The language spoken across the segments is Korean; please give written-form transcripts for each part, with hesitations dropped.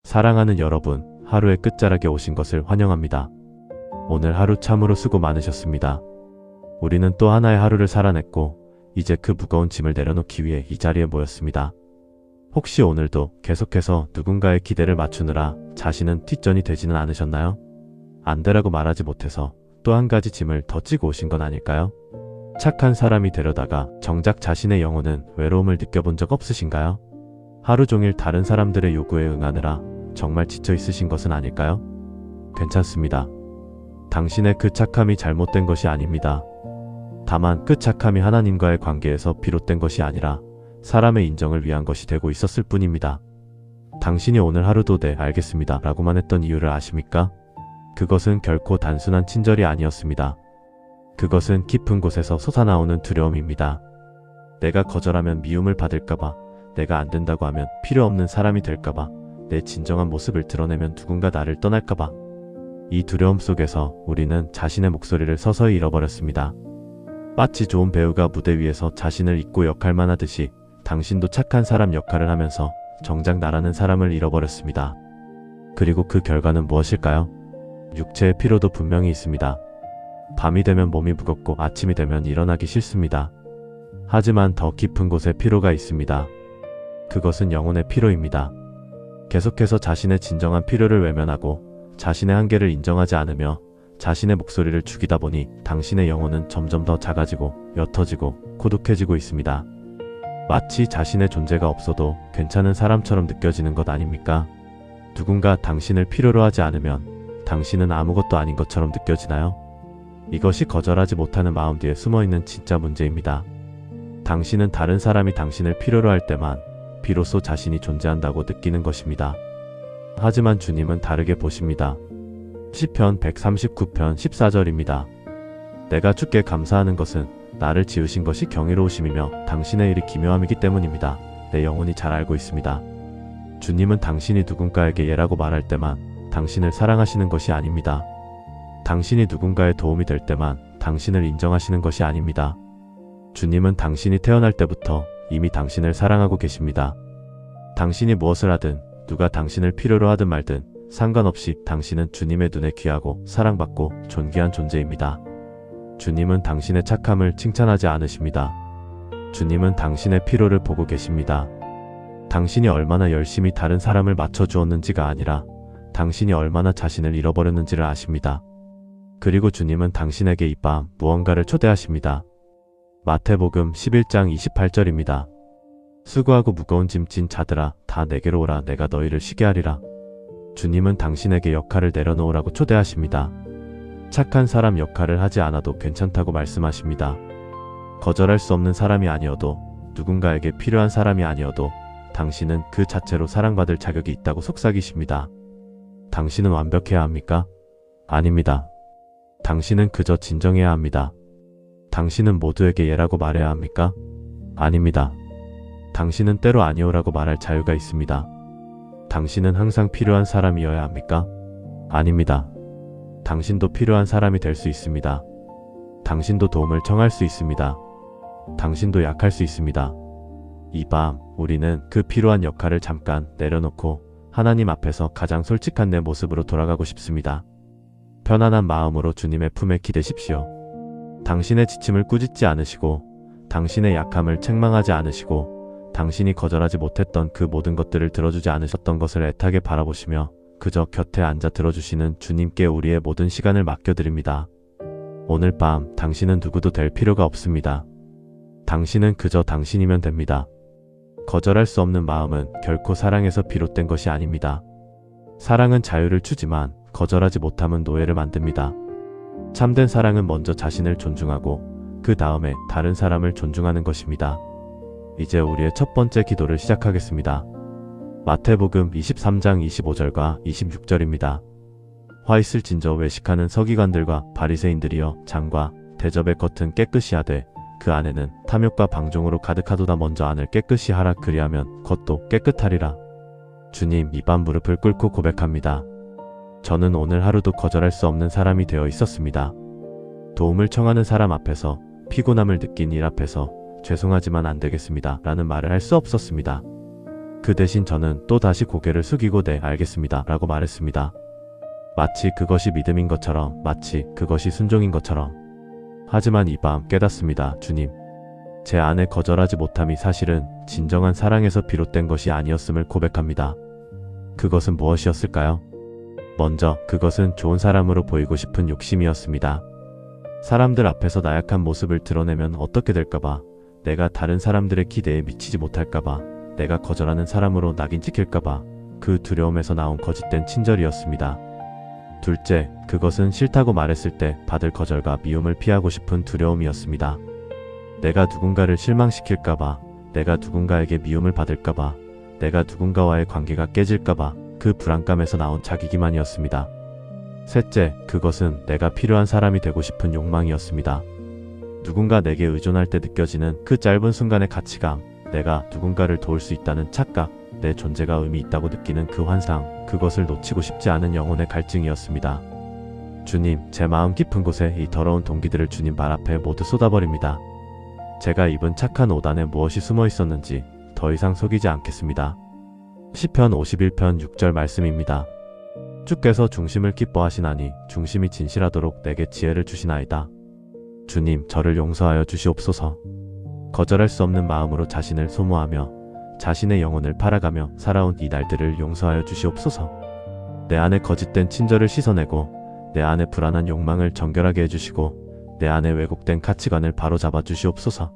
사랑하는 여러분, 하루의 끝자락에 오신 것을 환영합니다. 오늘 하루 참으로 수고 많으셨습니다. 우리는 또 하나의 하루를 살아냈고 이제 그 무거운 짐을 내려놓기 위해 이 자리에 모였습니다. 혹시 오늘도 계속해서 누군가의 기대를 맞추느라 자신은 뒷전이 되지는 않으셨나요? 안 되라고 말하지 못해서 또 한 가지 짐을 더 찌고 오신 건 아닐까요? 착한 사람이 되려다가 정작 자신의 영혼은 외로움을 느껴본 적 없으신가요? 하루 종일 다른 사람들의 요구에 응하느라 정말 지쳐 있으신 것은 아닐까요? 괜찮습니다. 당신의 그 착함이 잘못된 것이 아닙니다. 다만 그 착함이 하나님과의 관계에서 비롯된 것이 아니라 사람의 인정을 위한 것이 되고 있었을 뿐입니다. 당신이 오늘 하루도 네 알겠습니다 라고만 했던 이유를 아십니까? 그것은 결코 단순한 친절이 아니었습니다. 그것은 깊은 곳에서 솟아나오는 두려움입니다. 내가 거절하면 미움을 받을까봐, 내가 안 된다고 하면 필요 없는 사람이 될까봐, 내 진정한 모습을 드러내면 누군가 나를 떠날까봐. 이 두려움 속에서 우리는 자신의 목소리를 서서히 잃어버렸습니다. 마치 좋은 배우가 무대 위에서 자신을 잊고 역할만 하듯이 당신도 착한 사람 역할을 하면서 정작 나라는 사람을 잃어버렸습니다. 그리고 그 결과는 무엇일까요? 육체의 피로도 분명히 있습니다. 밤이 되면 몸이 무겁고 아침이 되면 일어나기 싫습니다. 하지만 더 깊은 곳에 피로가 있습니다. 그것은 영혼의 피로입니다. 계속해서 자신의 진정한 필요를 외면하고 자신의 한계를 인정하지 않으며 자신의 목소리를 죽이다 보니 당신의 영혼은 점점 더 작아지고 옅어지고 고독해지고 있습니다. 마치 자신의 존재가 없어도 괜찮은 사람처럼 느껴지는 것 아닙니까? 누군가 당신을 필요로 하지 않으면 당신은 아무것도 아닌 것처럼 느껴지나요? 이것이 거절하지 못하는 마음 뒤에 숨어있는 진짜 문제입니다. 당신은 다른 사람이 당신을 필요로 할 때만 비로소 자신이 존재한다고 느끼는 것입니다. 하지만 주님은 다르게 보십니다. 시편 139편 14절입니다. 내가 주께 감사하는 것은 나를 지으신 것이 경이로우심이며 당신의 일이 기묘함이기 때문입니다. 내 영혼이 잘 알고 있습니다. 주님은 당신이 누군가에게 예라고 말할 때만 당신을 사랑하시는 것이 아닙니다. 당신이 누군가의 도움이 될 때만 당신을 인정하시는 것이 아닙니다. 주님은 당신이 태어날 때부터 이미 당신을 사랑하고 계십니다. 당신이 무엇을 하든 누가 당신을 필요로 하든 말든 상관없이 당신은 주님의 눈에 귀하고 사랑받고 존귀한 존재입니다. 주님은 당신의 착함을 칭찬하지 않으십니다. 주님은 당신의 필요를 보고 계십니다. 당신이 얼마나 열심히 다른 사람을 맞춰주었는지가 아니라 당신이 얼마나 자신을 잃어버렸는지를 아십니다. 그리고 주님은 당신에게 이 밤 무언가를 초대하십니다. 마태복음 11장 28절입니다. 수고하고 무거운 짐 진 자들아 다 내게로 오라 내가 너희를 쉬게 하리라. 주님은 당신에게 역할을 내려놓으라고 초대하십니다. 착한 사람 역할을 하지 않아도 괜찮다고 말씀하십니다. 거절할 수 없는 사람이 아니어도 누군가에게 필요한 사람이 아니어도 당신은 그 자체로 사랑받을 자격이 있다고 속삭이십니다. 당신은 완벽해야 합니까? 아닙니다. 당신은 그저 진정해야 합니다. 당신은 모두에게 예라고 말해야 합니까? 아닙니다. 당신은 때로 아니오라고 말할 자유가 있습니다. 당신은 항상 필요한 사람이어야 합니까? 아닙니다. 당신도 필요한 사람이 될 수 있습니다. 당신도 도움을 청할 수 있습니다. 당신도 약할 수 있습니다. 이 밤 우리는 그 필요한 역할을 잠깐 내려놓고 하나님 앞에서 가장 솔직한 내 모습으로 돌아가고 싶습니다. 편안한 마음으로 주님의 품에 기대십시오. 당신의 지침을 꾸짖지 않으시고 당신의 약함을 책망하지 않으시고 당신이 거절하지 못했던 그 모든 것들을 들어주지 않으셨던 것을 애타게 바라보시며 그저 곁에 앉아 들어주시는 주님께 우리의 모든 시간을 맡겨드립니다. 오늘 밤 당신은 누구도 될 필요가 없습니다. 당신은 그저 당신이면 됩니다. 거절할 수 없는 마음은 결코 사랑에서 비롯된 것이 아닙니다. 사랑은 자유를 주지만 거절하지 못함은 노예를 만듭니다. 참된 사랑은 먼저 자신을 존중하고 그 다음에 다른 사람을 존중하는 것입니다. 이제 우리의 첫 번째 기도를 시작하겠습니다. 마태복음 23장 25절과 26절입니다. 화 있을진저 외식하는 서기관들과 바리새인들이여 장과 대접의 겉은 깨끗이 하되 그 안에는 탐욕과 방종으로 가득하도다. 먼저 안을 깨끗이 하라. 그리하면 겉도 깨끗하리라. 주님, 이 밤 무릎을 꿇고 고백합니다. 저는 오늘 하루도 거절할 수 없는 사람이 되어 있었습니다. 도움을 청하는 사람 앞에서, 피곤함을 느낀 일 앞에서 죄송하지만 안 되겠습니다 라는 말을 할 수 없었습니다. 그 대신 저는 또 다시 고개를 숙이고 네, 알겠습니다 라고 말했습니다. 마치 그것이 믿음인 것처럼, 마치 그것이 순종인 것처럼. 하지만 이 밤 깨닫습니다. 주님, 제 안에 거절하지 못함이 사실은 진정한 사랑에서 비롯된 것이 아니었음을 고백합니다. 그것은 무엇이었을까요? 먼저 그것은 좋은 사람으로 보이고 싶은 욕심이었습니다. 사람들 앞에서 나약한 모습을 드러내면 어떻게 될까봐, 내가 다른 사람들의 기대에 미치지 못할까봐, 내가 거절하는 사람으로 낙인 찍힐까봐, 그 두려움에서 나온 거짓된 친절이었습니다. 둘째, 그것은 싫다고 말했을 때 받을 거절과 미움을 피하고 싶은 두려움이었습니다. 내가 누군가를 실망시킬까봐, 내가 누군가에게 미움을 받을까봐, 내가 누군가와의 관계가 깨질까봐 그 불안감에서 나온 자기기만이었습니다. 셋째, 그것은 내가 필요한 사람이 되고 싶은 욕망이었습니다. 누군가 내게 의존할 때 느껴지는 그 짧은 순간의 가치감, 내가 누군가를 도울 수 있다는 착각, 내 존재가 의미 있다고 느끼는 그 환상, 그것을 놓치고 싶지 않은 영혼의 갈증이었습니다. 주님, 제 마음 깊은 곳에 이 더러운 동기들을 주님 발 앞에 모두 쏟아버립니다. 제가 입은 착한 옷 안에 무엇이 숨어 있었는지 더 이상 속이지 않겠습니다. 시편 51편 6절 말씀입니다. 주께서 중심을 기뻐하시나니 중심이 진실하도록 내게 지혜를 주시나이다. 주님, 저를 용서하여 주시옵소서. 거절할 수 없는 마음으로 자신을 소모하며 자신의 영혼을 팔아가며 살아온 이 날들을 용서하여 주시옵소서. 내 안에 거짓된 친절을 씻어내고 내 안에 불안한 욕망을 정결하게 해주시고 내 안에 왜곡된 가치관을 바로잡아 주시옵소서.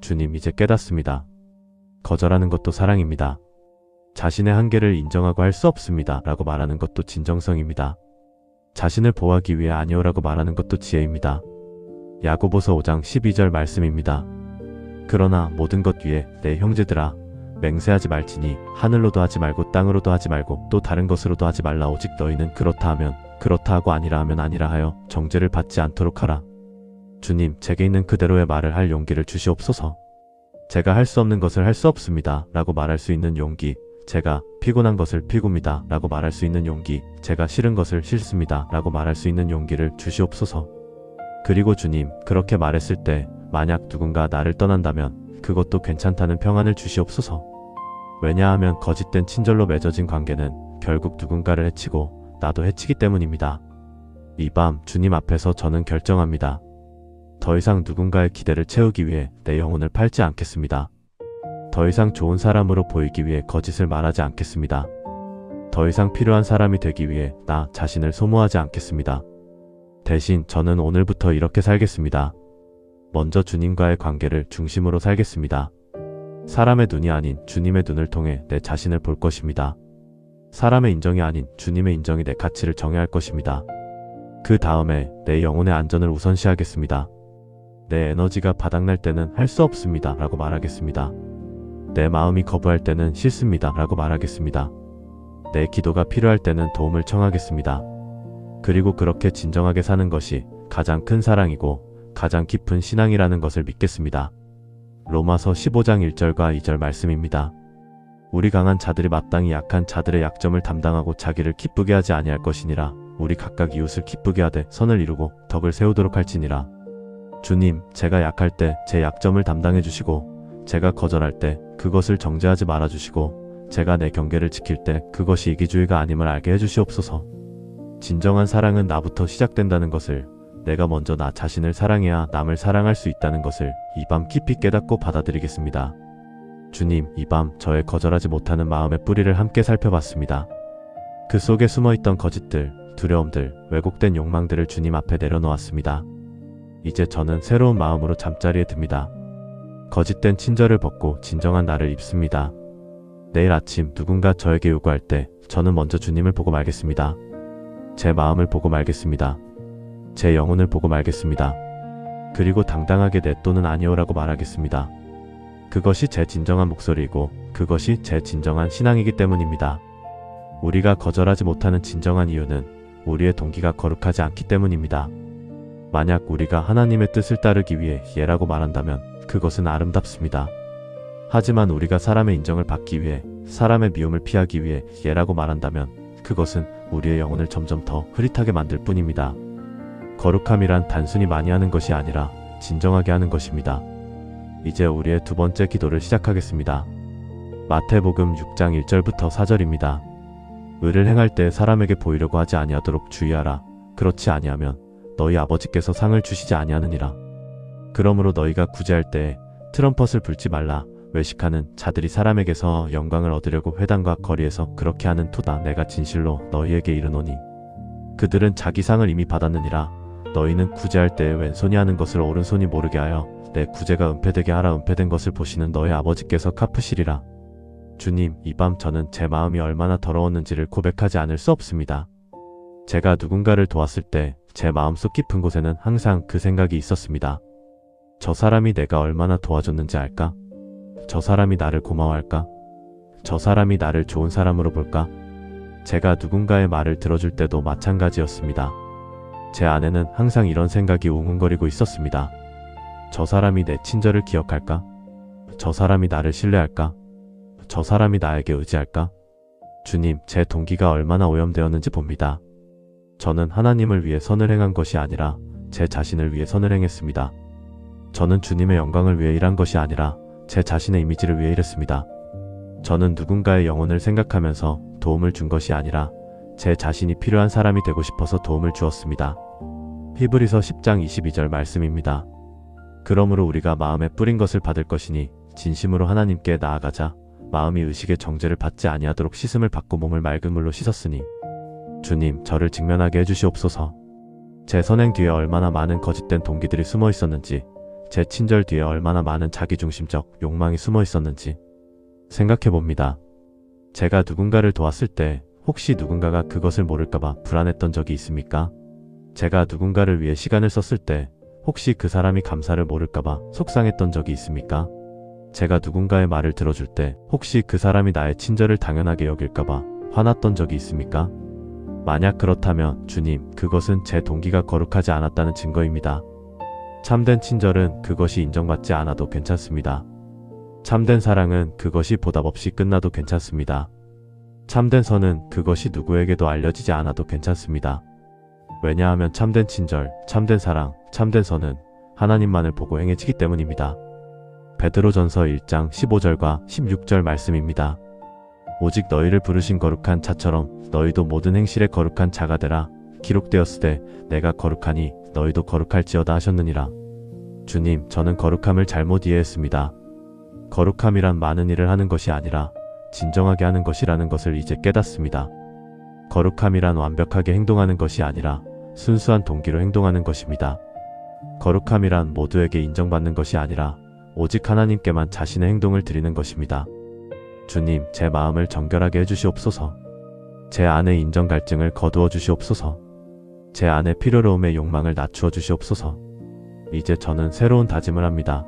주님, 이제 깨닫습니다. 거절하는 것도 사랑입니다. 자신의 한계를 인정하고 할 수 없습니다 라고 말하는 것도 진정성입니다. 자신을 보호하기 위해 아니오라고 말하는 것도 지혜입니다. 야고보서 5장 12절 말씀입니다. 그러나 모든 것 위에 내 형제들아, 맹세하지 말지니 하늘로도 하지 말고 땅으로도 하지 말고 또 다른 것으로도 하지 말라. 오직 너희는 그렇다 하면 그렇다 하고 아니라 하면 아니라 하여 정죄를 받지 않도록 하라. 주님, 제게 있는 그대로의 말을 할 용기를 주시옵소서. 제가 할 수 없는 것을 할 수 없습니다 라고 말할 수 있는 용기, 제가 피곤한 것을 피곤합니다 라고 말할 수 있는 용기, 제가 싫은 것을 싫습니다 라고 말할 수 있는 용기를 주시옵소서. 그리고 주님, 그렇게 말했을 때 만약 누군가 나를 떠난다면 그것도 괜찮다는 평안을 주시옵소서. 왜냐하면 거짓된 친절로 맺어진 관계는 결국 누군가를 해치고 나도 해치기 때문입니다. 이 밤 주님 앞에서 저는 결정합니다. 더 이상 누군가의 기대를 채우기 위해 내 영혼을 팔지 않겠습니다. 더 이상 좋은 사람으로 보이기 위해 거짓을 말하지 않겠습니다. 더 이상 필요한 사람이 되기 위해 나 자신을 소모하지 않겠습니다. 대신 저는 오늘부터 이렇게 살겠습니다. 먼저 주님과의 관계를 중심으로 살겠습니다. 사람의 눈이 아닌 주님의 눈을 통해 내 자신을 볼 것입니다. 사람의 인정이 아닌 주님의 인정이 내 가치를 정의할 것입니다. 그 다음에 내 영혼의 안전을 우선시하겠습니다. 내 에너지가 바닥날 때는 할 수 없습니다 라고 말하겠습니다. 내 마음이 거부할 때는 싫습니다 라고 말하겠습니다. 내 기도가 필요할 때는 도움을 청하겠습니다. 그리고 그렇게 진정하게 사는 것이 가장 큰 사랑이고 가장 깊은 신앙이라는 것을 믿겠습니다. 로마서 15장 1절과 2절 말씀입니다. 우리 강한 자들이 마땅히 약한 자들의 약점을 담당하고 자기를 기쁘게 하지 아니할 것이니라. 우리 각각 이웃을 기쁘게 하되 선을 이루고 덕을 세우도록 할지니라. 주님, 제가 약할 때 제 약점을 담당해 주시고 제가 거절할 때 그것을 정죄하지 말아 주시고 제가 내 경계를 지킬 때 그것이 이기주의가 아님을 알게 해주시옵소서. 진정한 사랑은 나부터 시작된다는 것을, 내가 먼저 나 자신을 사랑해야 남을 사랑할 수 있다는 것을 이 밤 깊이 깨닫고 받아들이겠습니다. 주님, 이 밤 저의 거절하지 못하는 마음의 뿌리를 함께 살펴봤습니다. 그 속에 숨어있던 거짓들, 두려움들, 왜곡된 욕망들을 주님 앞에 내려놓았습니다. 이제 저는 새로운 마음으로 잠자리에 듭니다. 거짓된 친절을 벗고 진정한 나를 입습니다. 내일 아침 누군가 저에게 요구할 때 저는 먼저 주님을 보고 말겠습니다. 제 마음을 보고 말겠습니다. 제 영혼을 보고 말겠습니다. 그리고 당당하게 내 또는 아니오라고 말하겠습니다. 그것이 제 진정한 목소리이고 그것이 제 진정한 신앙이기 때문입니다. 우리가 거절하지 못하는 진정한 이유는 우리의 동기가 거룩하지 않기 때문입니다. 만약 우리가 하나님의 뜻을 따르기 위해 예라고 말한다면 그것은 아름답습니다. 하지만 우리가 사람의 인정을 받기 위해, 사람의 미움을 피하기 위해 예라고 말한다면 그것은 우리의 영혼을 점점 더 흐릿하게 만들 뿐입니다. 거룩함이란 단순히 많이 하는 것이 아니라 진정하게 하는 것입니다. 이제 우리의 두 번째 기도를 시작하겠습니다. 마태복음 6장 1절부터 4절입니다. 의를 행할 때 사람에게 보이려고 하지 아니하도록 주의하라. 그렇지 아니하면 너희 아버지께서 상을 주시지 아니하느니라. 그러므로 너희가 구제할 때에 트럼펫을 불지 말라. 외식하는 자들이 사람에게서 영광을 얻으려고 회당과 거리에서 그렇게 하는 토다. 내가 진실로 너희에게 이르노니 그들은 자기 상을 이미 받았느니라. 너희는 구제할 때에 왼손이 하는 것을 오른손이 모르게 하여 내 구제가 은폐되게 하라. 은폐된 것을 보시는 너희 아버지께서 갚으시리라. 주님, 이 밤 저는 제 마음이 얼마나 더러웠는지를 고백하지 않을 수 없습니다. 제가 누군가를 도왔을 때 제 마음속 깊은 곳에는 항상 그 생각이 있었습니다. 저 사람이 내가 얼마나 도와줬는지 알까? 저 사람이 나를 고마워할까? 저 사람이 나를 좋은 사람으로 볼까? 제가 누군가의 말을 들어줄 때도 마찬가지였습니다. 제 안에는 항상 이런 생각이 웅웅거리고 있었습니다. 저 사람이 내 친절을 기억할까? 저 사람이 나를 신뢰할까? 저 사람이 나에게 의지할까? 주님, 제 동기가 얼마나 오염되었는지 봅니다. 저는 하나님을 위해 선을 행한 것이 아니라 제 자신을 위해 선을 행했습니다. 저는 주님의 영광을 위해 일한 것이 아니라 제 자신의 이미지를 위해 일했습니다. 저는 누군가의 영혼을 생각하면서 도움을 준 것이 아니라 제 자신이 필요한 사람이 되고 싶어서 도움을 주었습니다. 히브리서 10장 22절 말씀입니다. 그러므로 우리가 마음에 뿌린 것을 받을 것이니 진심으로 하나님께 나아가자. 마음이 의식의 정죄를 받지 아니하도록 씻음을 받고 몸을 맑은 물로 씻었으니 주님, 저를 직면하게 해주시옵소서. 제 선행 뒤에 얼마나 많은 거짓된 동기들이 숨어 있었는지, 제 친절 뒤에 얼마나 많은 자기중심적 욕망이 숨어 있었는지 생각해봅니다. 제가 누군가를 도왔을 때 혹시 누군가가 그것을 모를까봐 불안했던 적이 있습니까? 제가 누군가를 위해 시간을 썼을 때 혹시 그 사람이 감사를 모를까봐 속상했던 적이 있습니까? 제가 누군가의 말을 들어줄 때 혹시 그 사람이 나의 친절을 당연하게 여길까봐 화났던 적이 있습니까? 만약 그렇다면 주님, 그것은 제 동기가 거룩하지 않았다는 증거입니다. 참된 친절은 그것이 인정받지 않아도 괜찮습니다. 참된 사랑은 그것이 보답 없이 끝나도 괜찮습니다. 참된 선은 그것이 누구에게도 알려지지 않아도 괜찮습니다. 왜냐하면 참된 친절, 참된 사랑, 참된 선은 하나님만을 보고 행해지기 때문입니다. 베드로전서 1장 15절과 16절 말씀입니다. 오직 너희를 부르신 거룩한 자처럼 너희도 모든 행실에 거룩한 자가 되라. 기록되었으되 내가 거룩하니 너희도 거룩할지어다 하셨느니라. 주님, 저는 거룩함을 잘못 이해했습니다. 거룩함이란 많은 일을 하는 것이 아니라 진정하게 하는 것이라는 것을 이제 깨닫습니다. 거룩함이란 완벽하게 행동하는 것이 아니라 순수한 동기로 행동하는 것입니다. 거룩함이란 모두에게 인정받는 것이 아니라 오직 하나님께만 자신의 행동을 드리는 것입니다. 주님, 제 마음을 정결하게 해주시옵소서. 제 안의 인정 갈증을 거두어 주시옵소서. 제 안의 필요로움의 욕망을 낮추어 주시옵소서. 이제 저는 새로운 다짐을 합니다.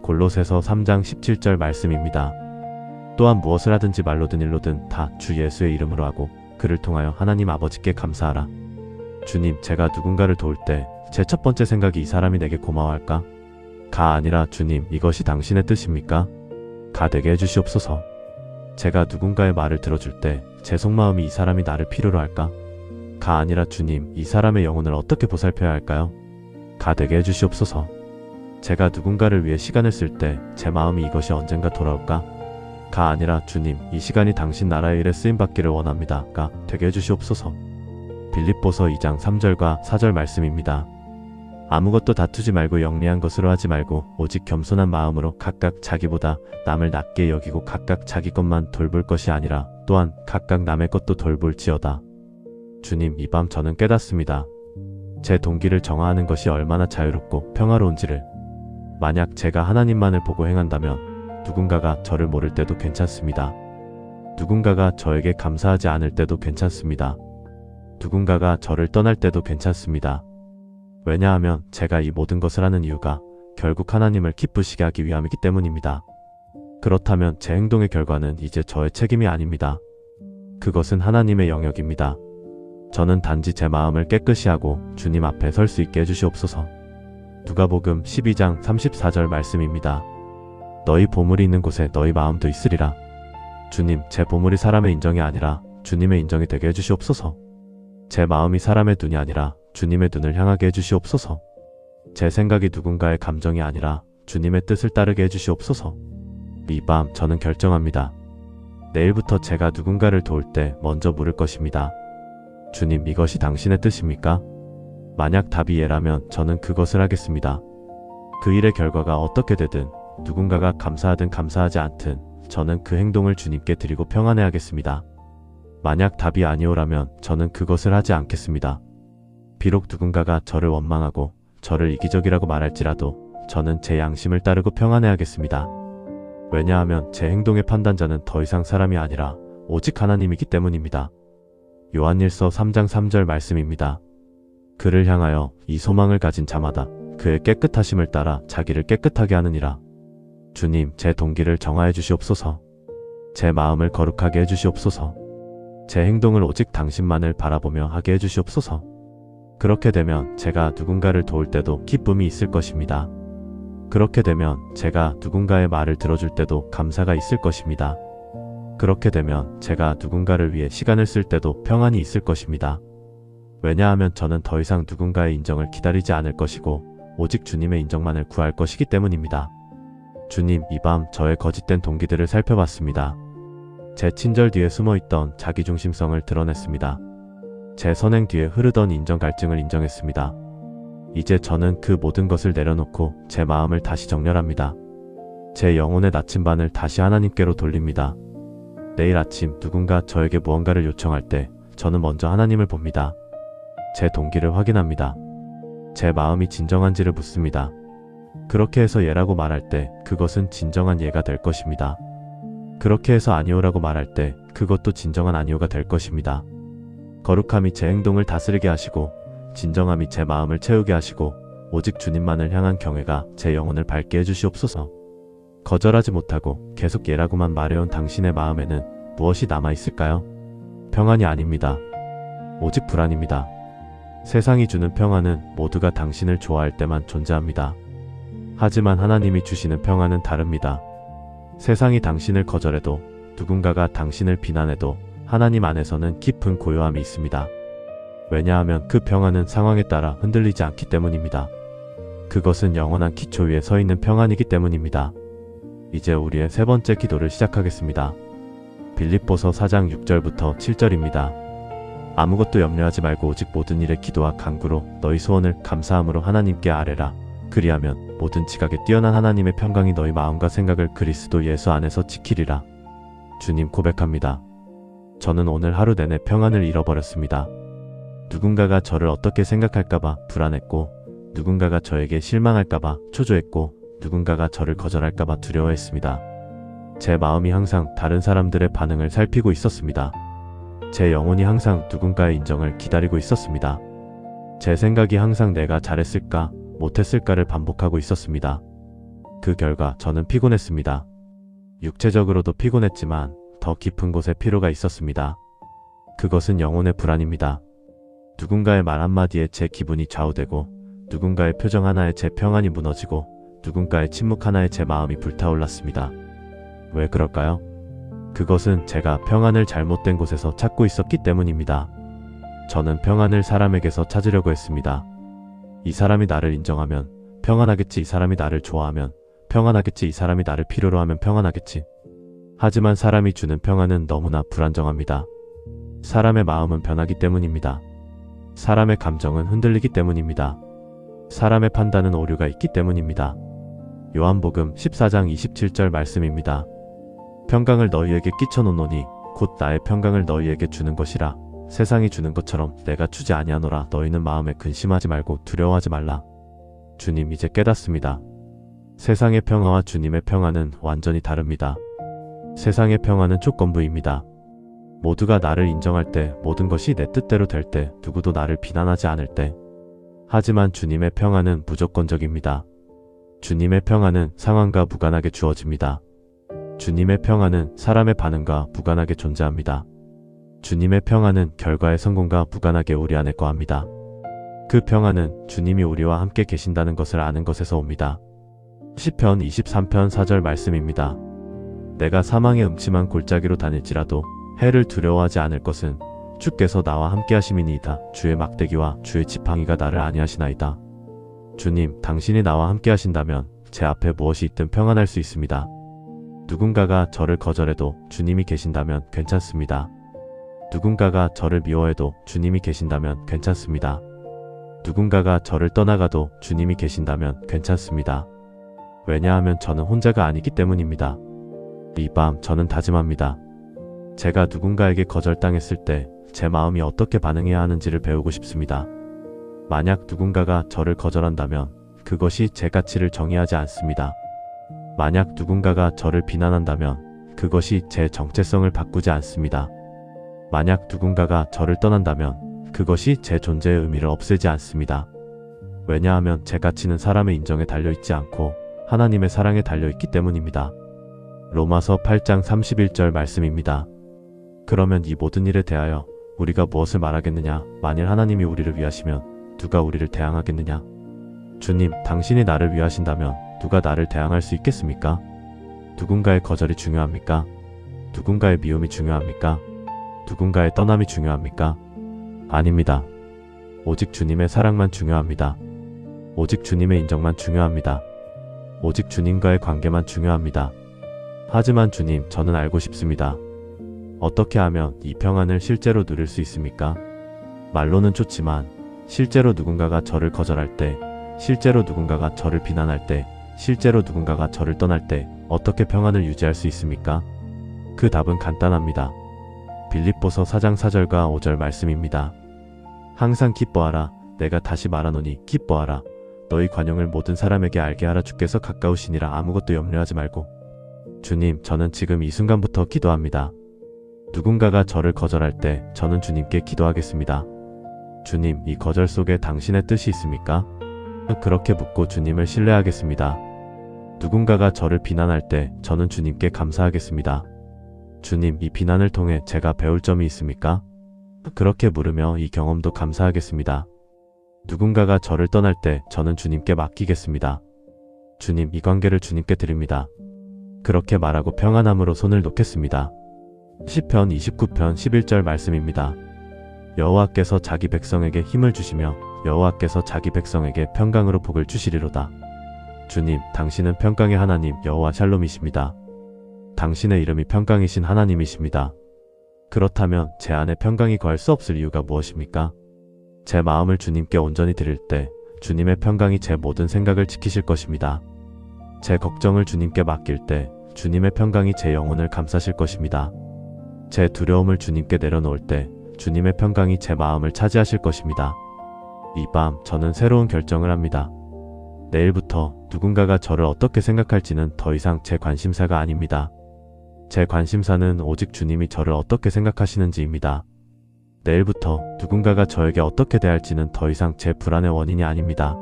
골로새서 3장 17절 말씀입니다. 또한 무엇을 하든지 말로든 일로든 다 주 예수의 이름으로 하고 그를 통하여 하나님 아버지께 감사하라. 주님, 제가 누군가를 도울 때 제 첫 번째 생각이 이 사람이 내게 고마워할까? 가 아니라 주님, 이것이 당신의 뜻입니까? 가 되게 해주시옵소서. 제가 누군가의 말을 들어줄 때 제 속마음이 이 사람이 나를 필요로 할까? 가 아니라 주님, 이 사람의 영혼을 어떻게 보살펴야 할까요? 가 되게 해주시옵소서. 제가 누군가를 위해 시간을 쓸 때 제 마음이 이것이 언젠가 돌아올까? 가 아니라 주님, 이 시간이 당신 나라의 일에 쓰임받기를 원합니다. 가 되게 해주시옵소서. 빌립보서 2장 3절과 4절 말씀입니다. 아무것도 다투지 말고 영리한 것으로 하지 말고 오직 겸손한 마음으로 각각 자기보다 남을 낮게 여기고 각각 자기 것만 돌볼 것이 아니라 또한 각각 남의 것도 돌볼지어다. 주님, 이 밤 저는 깨닫습니다. 제 동기를 정화하는 것이 얼마나 자유롭고 평화로운지를. 만약 제가 하나님만을 보고 행한다면 누군가가 저를 모를 때도 괜찮습니다. 누군가가 저에게 감사하지 않을 때도 괜찮습니다. 누군가가 저를 떠날 때도 괜찮습니다. 왜냐하면 제가 이 모든 것을 하는 이유가 결국 하나님을 기쁘시게 하기 위함이기 때문입니다. 그렇다면 제 행동의 결과는 이제 저의 책임이 아닙니다. 그것은 하나님의 영역입니다. 저는 단지 제 마음을 깨끗이 하고 주님 앞에 설 수 있게 해주시옵소서. 누가복음 12장 34절 말씀입니다. 너희 보물이 있는 곳에 너희 마음도 있으리라. 주님, 제 보물이 사람의 인정이 아니라 주님의 인정이 되게 해주시옵소서. 제 마음이 사람의 눈이 아니라 주님의 눈을 향하게 해주시옵소서. 제 생각이 누군가의 감정이 아니라 주님의 뜻을 따르게 해주시옵소서. 이 밤 저는 결정합니다. 내일부터 제가 누군가를 도울 때 먼저 물을 것입니다. 주님, 이것이 당신의 뜻입니까? 만약 답이 예라면 저는 그것을 하겠습니다. 그 일의 결과가 어떻게 되든 누군가가 감사하든 감사하지 않든 저는 그 행동을 주님께 드리고 평안해 하겠습니다. 만약 답이 아니오라면 저는 그것을 하지 않겠습니다. 비록 누군가가 저를 원망하고 저를 이기적이라고 말할지라도 저는 제 양심을 따르고 평안해 하겠습니다. 왜냐하면 제 행동의 판단자는 더 이상 사람이 아니라 오직 하나님이기 때문입니다. 요한일서 3장 3절 말씀입니다. 그를 향하여 이 소망을 가진 자마다 그의 깨끗하심을 따라 자기를 깨끗하게 하느니라. 주님, 제 동기를 정하여 주시옵소서. 제 마음을 거룩하게 해주시옵소서. 제 행동을 오직 당신만을 바라보며 하게 해주시옵소서. 그렇게 되면 제가 누군가를 도울 때도 기쁨이 있을 것입니다. 그렇게 되면 제가 누군가의 말을 들어줄 때도 감사가 있을 것입니다. 그렇게 되면 제가 누군가를 위해 시간을 쓸 때도 평안이 있을 것입니다. 왜냐하면 저는 더 이상 누군가의 인정을 기다리지 않을 것이고 오직 주님의 인정만을 구할 것이기 때문입니다. 주님, 이 밤 저의 거짓된 동기들을 살펴봤습니다. 제 친절 뒤에 숨어있던 자기중심성을 드러냈습니다. 제 선행 뒤에 흐르던 인정 갈증을 인정했습니다. 이제 저는 그 모든 것을 내려놓고 제 마음을 다시 정렬합니다. 제 영혼의 나침반을 다시 하나님께로 돌립니다. 내일 아침 누군가 저에게 무언가를 요청할 때 저는 먼저 하나님을 봅니다. 제 동기를 확인합니다. 제 마음이 진정한지를 묻습니다. 그렇게 해서 예라고 말할 때 그것은 진정한 예가 될 것입니다. 그렇게 해서 아니오라고 말할 때 그것도 진정한 아니오가 될 것입니다. 거룩함이 제 행동을 다스리게 하시고 진정함이 제 마음을 채우게 하시고 오직 주님만을 향한 경외가 제 영혼을 밝게 해주시옵소서. 거절하지 못하고 계속 예라고만 말해온 당신의 마음에는 무엇이 남아있을까요? 평안이 아닙니다. 오직 불안입니다. 세상이 주는 평안은 모두가 당신을 좋아할 때만 존재합니다. 하지만 하나님이 주시는 평안은 다릅니다. 세상이 당신을 거절해도 누군가가 당신을 비난해도 하나님 안에서는 깊은 고요함이 있습니다. 왜냐하면 그 평안은 상황에 따라 흔들리지 않기 때문입니다. 그것은 영원한 기초 위에 서 있는 평안이기 때문입니다. 이제 우리의 세 번째 기도를 시작하겠습니다. 빌립보서 4장 6절부터 7절입니다. 아무것도 염려하지 말고 오직 모든 일에 기도와 간구로 너희 소원을 감사함으로 하나님께 아뢰라. 그리하면 모든 지각에 뛰어난 하나님의 평강이 너희 마음과 생각을 그리스도 예수 안에서 지키리라. 주님, 고백합니다. 저는 오늘 하루 내내 평안을 잃어버렸습니다. 누군가가 저를 어떻게 생각할까봐 불안했고, 누군가가 저에게 실망할까봐 초조했고, 누군가가 저를 거절할까봐 두려워했습니다. 제 마음이 항상 다른 사람들의 반응을 살피고 있었습니다. 제 영혼이 항상 누군가의 인정을 기다리고 있었습니다. 제 생각이 항상 내가 잘했을까, 못했을까를 반복하고 있었습니다. 그 결과 저는 피곤했습니다. 육체적으로도 피곤했지만 더 깊은 곳에 피로가 있었습니다. 그것은 영혼의 불안입니다. 누군가의 말 한마디에 제 기분이 좌우되고, 누군가의 표정 하나에 제 평안이 무너지고, 누군가의 침묵 하나에 제 마음이 불타올랐습니다. 왜 그럴까요? 그것은 제가 평안을 잘못된 곳에서 찾고 있었기 때문입니다. 저는 평안을 사람에게서 찾으려고 했습니다. 이 사람이 나를 인정하면 평안하겠지, 이 사람이 나를 좋아하면 평안하겠지, 이 사람이 나를 필요로 하면 평안하겠지. 하지만 사람이 주는 평안은 너무나 불안정합니다. 사람의 마음은 변하기 때문입니다. 사람의 감정은 흔들리기 때문입니다. 사람의 판단은 오류가 있기 때문입니다. 요한복음 14장 27절 말씀입니다. 평강을 너희에게 끼쳐놓노니 곧 나의 평강을 너희에게 주는 것이라. 세상이 주는 것처럼 내가 주지 아니하노라. 너희는 마음에 근심하지 말고 두려워하지 말라. 주님, 이제 깨닫습니다. 세상의 평화와 주님의 평화는 완전히 다릅니다. 세상의 평화는 조건부입니다. 모두가 나를 인정할 때, 모든 것이 내 뜻대로 될 때, 누구도 나를 비난하지 않을 때. 하지만 주님의 평안은 무조건적입니다. 주님의 평안은 상황과 무관하게 주어집니다. 주님의 평안은 사람의 반응과 무관하게 존재합니다. 주님의 평안은 결과의 성공과 무관하게 우리 안에 거합니다. 그 평안은 주님이 우리와 함께 계신다는 것을 아는 것에서 옵니다. 시편 23편 4절 말씀입니다. 내가 사망의 음침한 골짜기로 다닐지라도 해를 두려워하지 않을 것은 주께서 나와 함께 하심이니이다. 주의 막대기와 주의 지팡이가 나를 안위하시나이다. 주님, 당신이 나와 함께 하신다면 제 앞에 무엇이 있든 평안할 수 있습니다. 누군가가 저를 거절해도 주님이 계신다면 괜찮습니다. 누군가가 저를 미워해도 주님이 계신다면 괜찮습니다. 누군가가 저를 떠나가도 주님이 계신다면 괜찮습니다. 왜냐하면 저는 혼자가 아니기 때문입니다. 이 밤 저는 다짐합니다. 제가 누군가에게 거절당했을 때 제 마음이 어떻게 반응해야 하는지를 배우고 싶습니다. 만약 누군가가 저를 거절한다면 그것이 제 가치를 정의하지 않습니다. 만약 누군가가 저를 비난한다면 그것이 제 정체성을 바꾸지 않습니다. 만약 누군가가 저를 떠난다면 그것이 제 존재의 의미를 없애지 않습니다. 왜냐하면 제 가치는 사람의 인정에 달려있지 않고 하나님의 사랑에 달려있기 때문입니다. 로마서 8장 31절 말씀입니다. 그러면 이 모든 일에 대하여 우리가 무엇을 말하겠느냐? 만일 하나님이 우리를 위하시면 누가 우리를 대항하겠느냐? 주님, 당신이 나를 위하신다면 누가 나를 대항할 수 있겠습니까? 누군가의 거절이 중요합니까? 누군가의 미움이 중요합니까? 누군가의 떠남이 중요합니까? 아닙니다. 오직 주님의 사랑만 중요합니다. 오직 주님의 인정만 중요합니다. 오직 주님과의 관계만 중요합니다. 하지만 주님, 저는 알고 싶습니다. 어떻게 하면 이 평안을 실제로 누릴 수 있습니까? 말로는 좋지만 실제로 누군가가 저를 거절할 때, 실제로 누군가가 저를 비난할 때, 실제로 누군가가 저를 떠날 때 어떻게 평안을 유지할 수 있습니까? 그 답은 간단합니다. 빌립보서 4장 4절과 5절 말씀입니다. 항상 기뻐하라. 내가 다시 말하노니 기뻐하라. 너희 관용을 모든 사람에게 알게 하라. 주께서 가까우시니라. 아무것도 염려하지 말고. 주님, 저는 지금 이 순간부터 기도합니다. 누군가가 저를 거절할 때 저는 주님께 기도하겠습니다. 주님, 이 거절 속에 당신의 뜻이 있습니까? 그렇게 묻고 주님을 신뢰하겠습니다. 누군가가 저를 비난할 때 저는 주님께 감사하겠습니다. 주님, 이 비난을 통해 제가 배울 점이 있습니까? 그렇게 물으며 이 경험도 감사하겠습니다. 누군가가 저를 떠날 때 저는 주님께 맡기겠습니다. 주님, 이 관계를 주님께 드립니다. 그렇게 말하고 평안함으로 손을 놓겠습니다. 시편 29편 11절 말씀입니다. 여호와께서 자기 백성에게 힘을 주시며 여호와께서 자기 백성에게 평강으로 복을 주시리로다. 주님, 당신은 평강의 하나님 여호와 샬롬이십니다. 당신의 이름이 평강이신 하나님이십니다. 그렇다면 제 안에 평강이 거할 수 없을 이유가 무엇입니까? 제 마음을 주님께 온전히 드릴 때 주님의 평강이 제 모든 생각을 지키실 것입니다. 제 걱정을 주님께 맡길 때 주님의 평강이 제 영혼을 감싸실 것입니다. 제 두려움을 주님께 내려놓을 때 주님의 평강이 제 마음을 차지하실 것입니다. 이 밤 저는 새로운 결정을 합니다. 내일부터 누군가가 저를 어떻게 생각할지는 더 이상 제 관심사가 아닙니다. 제 관심사는 오직 주님이 저를 어떻게 생각하시는지입니다. 내일부터 누군가가 저에게 어떻게 대할지는 더 이상 제 불안의 원인이 아닙니다.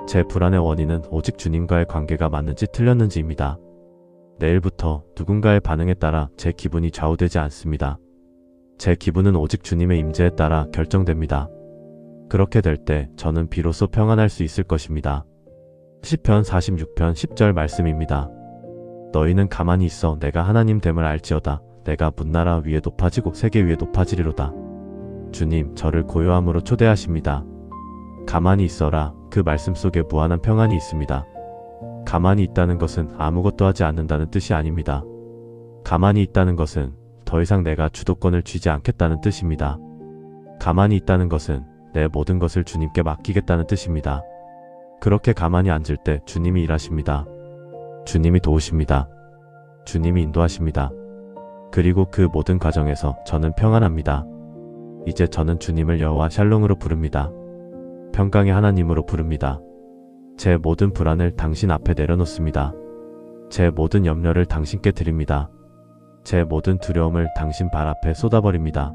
제 불안의 원인은 오직 주님과의 관계가 맞는지 틀렸는지입니다. 내일부터 누군가의 반응에 따라 제 기분이 좌우되지 않습니다. 제 기분은 오직 주님의 임재에 따라 결정됩니다. 그렇게 될 때 저는 비로소 평안할 수 있을 것입니다. 시편 46편 10절 말씀입니다. 너희는 가만히 있어 내가 하나님 됨을 알지어다. 내가 문나라 위에 높아지고 세계 위에 높아지리로다. 주님, 저를 고요함으로 초대하십니다. 가만히 있어라. 그 말씀 속에 무한한 평안이 있습니다. 가만히 있다는 것은 아무것도 하지 않는다는 뜻이 아닙니다. 가만히 있다는 것은 더 이상 내가 주도권을 쥐지 않겠다는 뜻입니다. 가만히 있다는 것은 내 모든 것을 주님께 맡기겠다는 뜻입니다. 그렇게 가만히 앉을 때 주님이 일하십니다. 주님이 도우십니다. 주님이 인도하십니다. 그리고 그 모든 과정에서 저는 평안합니다. 이제 저는 주님을 여호와 샬롬으로 부릅니다. 평강의 하나님으로 부릅니다. 제 모든 불안을 당신 앞에 내려놓습니다. 제 모든 염려를 당신께 드립니다. 제 모든 두려움을 당신 발 앞에 쏟아버립니다.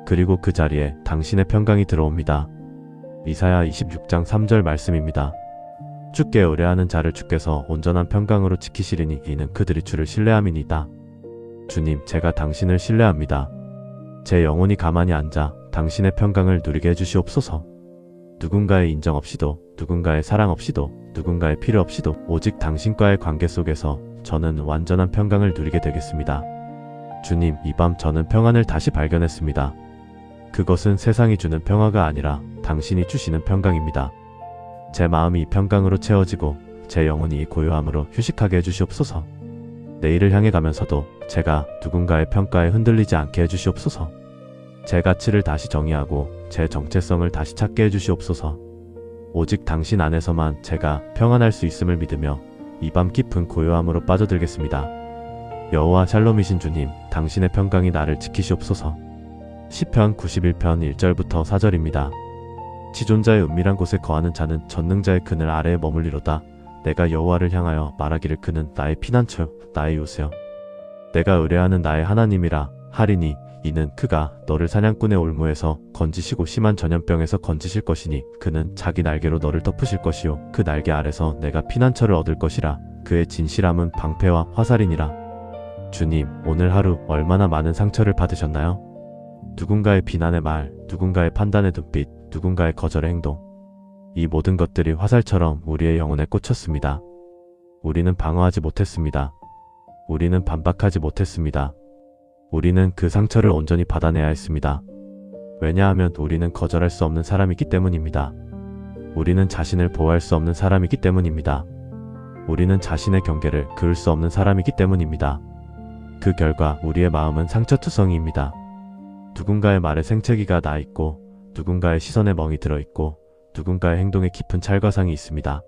그리고 그 자리에 당신의 평강이 들어옵니다. 이사야 26장 3절 말씀입니다. 주께 의뢰하는 자를 주께서 온전한 평강으로 지키시리니 이는 그들이 주를 신뢰함이니이다. 주님, 제가 당신을 신뢰합니다. 제 영혼이 가만히 앉아 당신의 평강을 누리게 해주시옵소서. 누군가의 인정 없이도, 누군가의 사랑 없이도, 누군가의 필요 없이도 오직 당신과의 관계 속에서 저는 완전한 평강을 누리게 되겠습니다. 주님, 이 밤 저는 평안을 다시 발견했습니다. 그것은 세상이 주는 평화가 아니라 당신이 주시는 평강입니다. 제 마음이 이 평강으로 채워지고 제 영혼이 이 고요함으로 휴식하게 해주시옵소서. 내일을 향해 가면서도 제가 누군가의 평가에 흔들리지 않게 해주시옵소서. 제 가치를 다시 정의하고 제 정체성을 다시 찾게 해주시옵소서. 오직 당신 안에서만 제가 평안할 수 있음을 믿으며 이 밤 깊은 고요함으로 빠져들겠습니다. 여호와 샬롬이신 주님, 당신의 평강이 나를 지키시옵소서. 시편 91편 1절부터 4절입니다. 지존자의 은밀한 곳에 거하는 자는 전능자의 그늘 아래에 머물리로다. 내가 여호와를 향하여 말하기를 그는 나의 피난처요 나의 요새요 내가 의뢰하는 나의 하나님이라 하리니 이는 그가 너를 사냥꾼의 올무에서 건지시고 심한 전염병에서 건지실 것이니 그는 자기 날개로 너를 덮으실 것이요 그 날개 아래서 내가 피난처를 얻을 것이라. 그의 진실함은 방패와 화살이니라. 주님, 오늘 하루 얼마나 많은 상처를 받으셨나요? 누군가의 비난의 말, 누군가의 판단의 눈빛, 누군가의 거절의 행동, 이 모든 것들이 화살처럼 우리의 영혼에 꽂혔습니다. 우리는 방어하지 못했습니다. 우리는 반박하지 못했습니다. 우리는 그 상처를 온전히 받아내야 했습니다. 왜냐하면 우리는 거절할 수 없는 사람이기 때문입니다. 우리는 자신을 보호할 수 없는 사람이기 때문입니다. 우리는 자신의 경계를 그을 수 없는 사람이기 때문입니다. 그 결과 우리의 마음은 상처투성이입니다. 누군가의 말에 생채기가 나 있고, 누군가의 시선에 멍이 들어 있고, 누군가의 행동에 깊은 찰과상이 있습니다.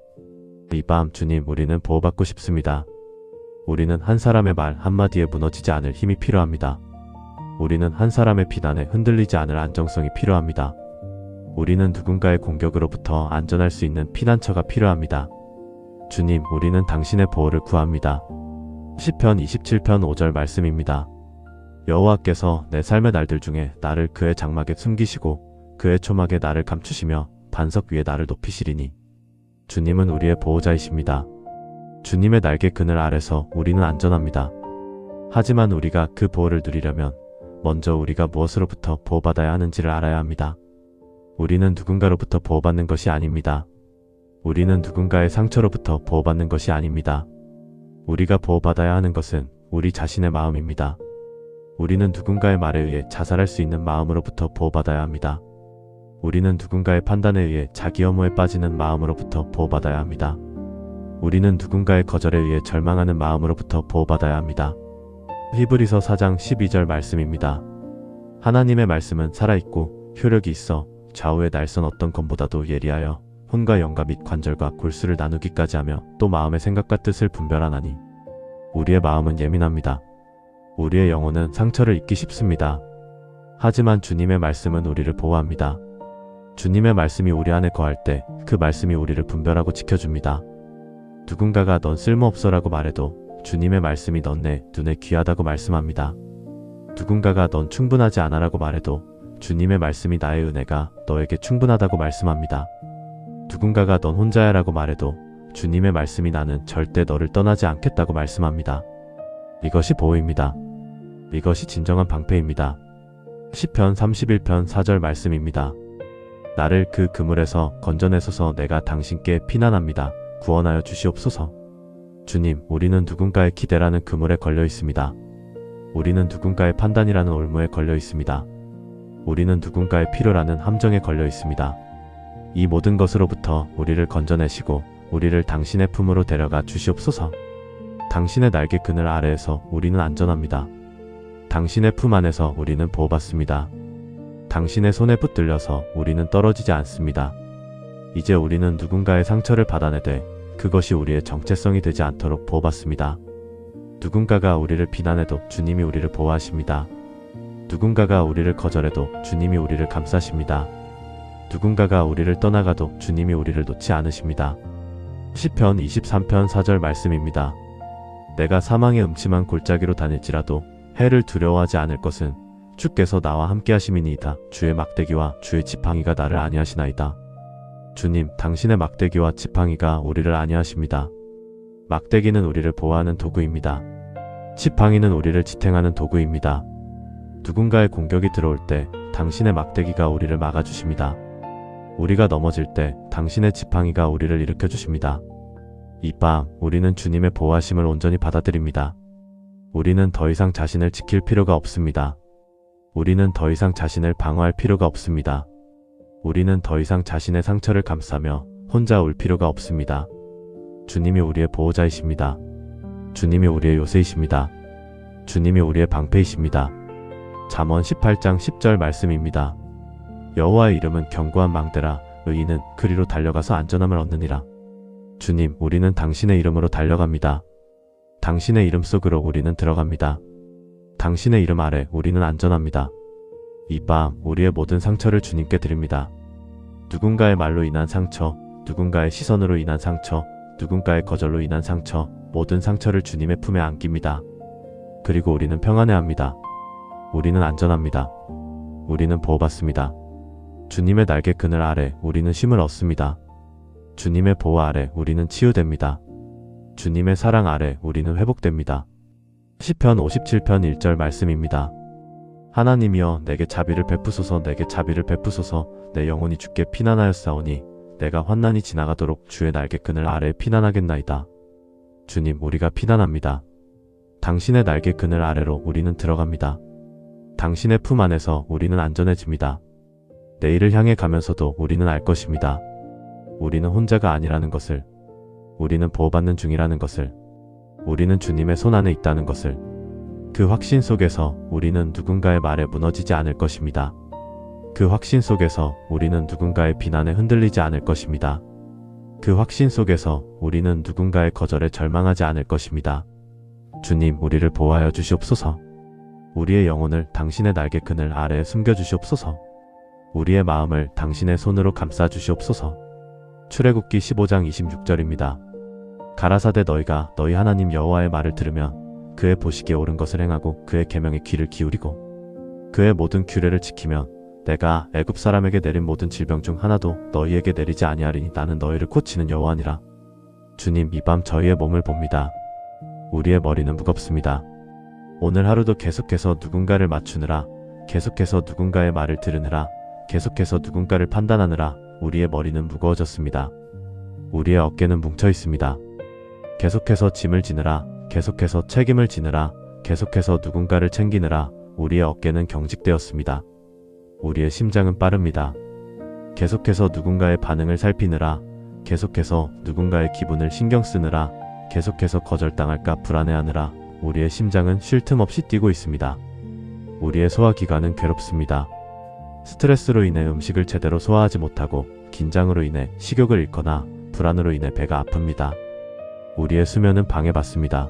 이 밤 주님, 우리는 보호받고 싶습니다. 우리는 한 사람의 말 한마디에 무너지지 않을 힘이 필요합니다. 우리는 한 사람의 비난에 흔들리지 않을 안정성이 필요합니다. 우리는 누군가의 공격으로부터 안전할 수 있는 피난처가 필요합니다. 주님, 우리는 당신의 보호를 구합니다. 시편 27편 5절 말씀입니다. 여호와께서 내 삶의 날들 중에 나를 그의 장막에 숨기시고 그의 초막에 나를 감추시며 반석 위에 나를 높이시리니. 주님은 우리의 보호자이십니다. 주님의 날개 그늘 아래서 우리는 안전합니다. 하지만 우리가 그 보호를 누리려면 먼저 우리가 무엇으로부터 보호받아야 하는지를 알아야 합니다. 우리는 누군가로부터 보호받는 것이 아닙니다. 우리는 누군가의 상처로부터 보호받는 것이 아닙니다. 우리가 보호받아야 하는 것은 우리 자신의 마음입니다. 우리는 누군가의 말에 의해 자살할 수 있는 마음으로부터 보호받아야 합니다. 우리는 누군가의 판단에 의해 자기 혐오에 빠지는 마음으로부터 보호받아야 합니다. 우리는 누군가의 거절에 의해 절망하는 마음으로부터 보호받아야 합니다. 히브리서 4장 12절 말씀입니다. 하나님의 말씀은 살아있고 효력이 있어 좌우의 날선 어떤 검보다도 예리하여 혼과 영과 및 관절과 골수를 나누기까지 하며 또 마음의 생각과 뜻을 분별하나니. 우리의 마음은 예민합니다. 우리의 영혼은 상처를 입기 쉽습니다. 하지만 주님의 말씀은 우리를 보호합니다. 주님의 말씀이 우리 안에 거할 때 그 말씀이 우리를 분별하고 지켜줍니다. 누군가가 넌 쓸모없어라고 말해도 주님의 말씀이 넌 내 눈에 귀하다고 말씀합니다. 누군가가 넌 충분하지 않아라고 말해도 주님의 말씀이 나의 은혜가 너에게 충분하다고 말씀합니다. 누군가가 넌 혼자야라고 말해도 주님의 말씀이 나는 절대 너를 떠나지 않겠다고 말씀합니다. 이것이 보호입니다. 이것이 진정한 방패입니다. 시편 31편 4절 말씀입니다. 나를 그 그물에서 건져내소서. 내가 당신께 피난합니다. 구원하여 주시옵소서. 주님, 우리는 누군가의 기대라는 그물에 걸려 있습니다. 우리는 누군가의 판단이라는 올무에 걸려 있습니다. 우리는 누군가의 필요라는 함정에 걸려 있습니다. 이 모든 것으로부터 우리를 건져내시고 우리를 당신의 품으로 데려가 주시옵소서. 당신의 날개 그늘 아래에서 우리는 안전합니다. 당신의 품 안에서 우리는 보호받습니다. 당신의 손에 붙들려서 우리는 떨어지지 않습니다. 이제 우리는 누군가의 상처를 받아내되 그것이 우리의 정체성이 되지 않도록 보호받습니다. 누군가가 우리를 비난해도 주님이 우리를 보호하십니다. 누군가가 우리를 거절해도 주님이 우리를 감싸십니다. 누군가가 우리를 떠나가도 주님이 우리를 놓지 않으십니다. 시편 23편 4절 말씀입니다. 내가 사망의 음침한 골짜기로 다닐지라도 해를 두려워하지 않을 것은 주께서 나와 함께 하심이니이다. 주의 막대기와 주의 지팡이가 나를 안위하시나이다. 주님, 당신의 막대기와 지팡이가 우리를 안위하십니다. 막대기는 우리를 보호하는 도구입니다. 지팡이는 우리를 지탱하는 도구입니다. 누군가의 공격이 들어올 때 당신의 막대기가 우리를 막아주십니다. 우리가 넘어질 때 당신의 지팡이가 우리를 일으켜주십니다. 이 밤 우리는 주님의 보호하심을 온전히 받아들입니다. 우리는 더 이상 자신을 지킬 필요가 없습니다. 우리는 더 이상 자신을 방어할 필요가 없습니다. 우리는 더 이상 자신의 상처를 감싸며 혼자 울 필요가 없습니다. 주님이 우리의 보호자이십니다. 주님이 우리의 요새이십니다. 주님이 우리의 방패이십니다. 잠언 18장 10절 말씀입니다. 여호와의 이름은 견고한 망대라. 의인은 그리로 달려가서 안전함을 얻느니라. 주님, 우리는 당신의 이름으로 달려갑니다. 당신의 이름 속으로 우리는 들어갑니다. 당신의 이름 아래 우리는 안전합니다. 이 밤 우리의 모든 상처를 주님께 드립니다. 누군가의 말로 인한 상처, 누군가의 시선으로 인한 상처, 누군가의 거절로 인한 상처, 모든 상처를 주님의 품에 안깁니다. 그리고 우리는 평안해합니다. 우리는 안전합니다. 우리는 보호받습니다. 주님의 날개 그늘 아래 우리는 쉼을 얻습니다. 주님의 보호 아래 우리는 치유됩니다. 주님의 사랑 아래 우리는 회복됩니다. 시편 57편 1절 말씀입니다. 하나님이여 내게 자비를 베푸소서. 내게 자비를 베푸소서. 내 영혼이 주께 피난하였사오니 내가 환난이 지나가도록 주의 날개 그늘 아래에 피난하겠나이다. 주님, 우리가 피난합니다. 당신의 날개 그늘 아래로 우리는 들어갑니다. 당신의 품 안에서 우리는 안전해집니다. 내일을 향해 가면서도 우리는 알 것입니다. 우리는 혼자가 아니라는 것을, 우리는 보호받는 중이라는 것을, 우리는 주님의 손 안에 있다는 것을, 그 확신 속에서 우리는 누군가의 말에 무너지지 않을 것입니다. 그 확신 속에서 우리는 누군가의 비난에 흔들리지 않을 것입니다. 그 확신 속에서 우리는 누군가의 거절에 절망하지 않을 것입니다. 주님, 우리를 보호하여 주시옵소서. 우리의 영혼을 당신의 날개 그늘 아래에 숨겨주시옵소서. 우리의 마음을 당신의 손으로 감싸 주시옵소서. 출애굽기 15장 26절입니다. 가라사대 너희가 너희 하나님 여호와의 말을 들으면 그의 보시기에 옳은 것을 행하고 그의 계명에 귀를 기울이고 그의 모든 규례를 지키면 내가 애굽 사람에게 내린 모든 질병 중 하나도 너희에게 내리지 아니하리니 나는 너희를 고치는 여호와니라. 주님, 이 밤 저희의 몸을 봅니다. 우리의 머리는 무겁습니다. 오늘 하루도 계속해서 누군가를 맞추느라, 계속해서 누군가의 말을 들으느라, 계속해서 누군가를 판단하느라 우리의 머리는 무거워졌습니다. 우리의 어깨는 뭉쳐 있습니다. 계속해서 짐을 지느라, 계속해서 책임을 지느라, 계속해서 누군가를 챙기느라 우리의 어깨는 경직되었습니다. 우리의 심장은 빠릅니다. 계속해서 누군가의 반응을 살피느라, 계속해서 누군가의 기분을 신경 쓰느라, 계속해서 거절당할까 불안해하느라 우리의 심장은 쉴 틈 없이 뛰고 있습니다. 우리의 소화기관은 괴롭습니다. 스트레스로 인해 음식을 제대로 소화하지 못하고 긴장으로 인해 식욕을 잃거나 불안으로 인해 배가 아픕니다. 우리의 수면은 방해받습니다.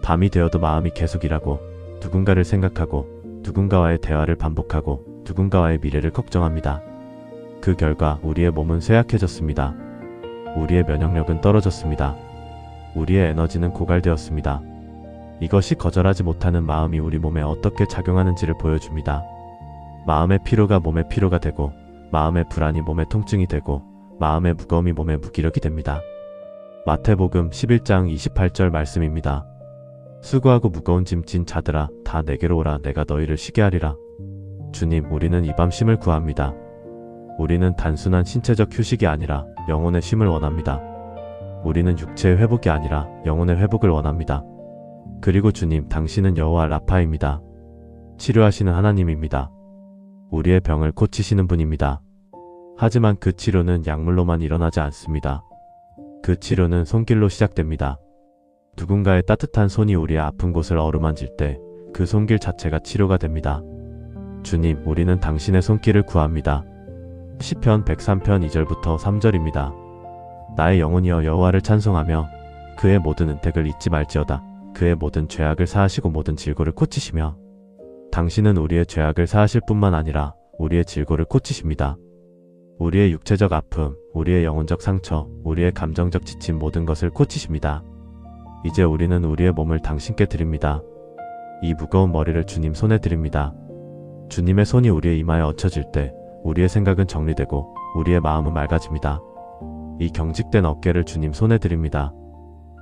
밤이 되어도 마음이 계속 일하고 누군가를 생각하고 누군가와의 대화를 반복하고 누군가와의 미래를 걱정합니다. 그 결과 우리의 몸은 쇠약해졌습니다. 우리의 면역력은 떨어졌습니다. 우리의 에너지는 고갈되었습니다. 이것이 거절하지 못하는 마음이 우리 몸에 어떻게 작용하는지를 보여줍니다. 마음의 피로가 몸의 피로가 되고, 마음의 불안이 몸의 통증이 되고, 마음의 무거움이 몸의 무기력이 됩니다. 마태복음 11장 28절 말씀입니다. 수고하고 무거운 짐 진 자들아 다 내게로 오라. 내가 너희를 쉬게 하리라. 주님, 우리는 이 밤 쉼을 구합니다. 우리는 단순한 신체적 휴식이 아니라 영혼의 쉼을 원합니다. 우리는 육체의 회복이 아니라 영혼의 회복을 원합니다. 그리고 주님, 당신은 여호와 라파입니다. 치료하시는 하나님입니다. 우리의 병을 고치시는 분입니다. 하지만 그 치료는 약물로만 일어나지 않습니다. 그 치료는 손길로 시작됩니다. 누군가의 따뜻한 손이 우리의 아픈 곳을 어루만질 때 그 손길 자체가 치료가 됩니다. 주님, 우리는 당신의 손길을 구합니다. 시편 103편 2절부터 3절입니다. 나의 영혼이여 여호와를 찬송하며 그의 모든 은택을 잊지 말지어다. 그의 모든 죄악을 사하시고 모든 질고를 고치시며 당신은 우리의 죄악을 사하실 뿐만 아니라 우리의 질고를 고치십니다. 우리의 육체적 아픔, 우리의 영혼적 상처, 우리의 감정적 지침 모든 것을 고치십니다. 이제 우리는 우리의 몸을 당신께 드립니다. 이 무거운 머리를 주님 손에 드립니다. 주님의 손이 우리의 이마에 얹혀질 때 우리의 생각은 정리되고 우리의 마음은 맑아집니다. 이 경직된 어깨를 주님 손에 드립니다.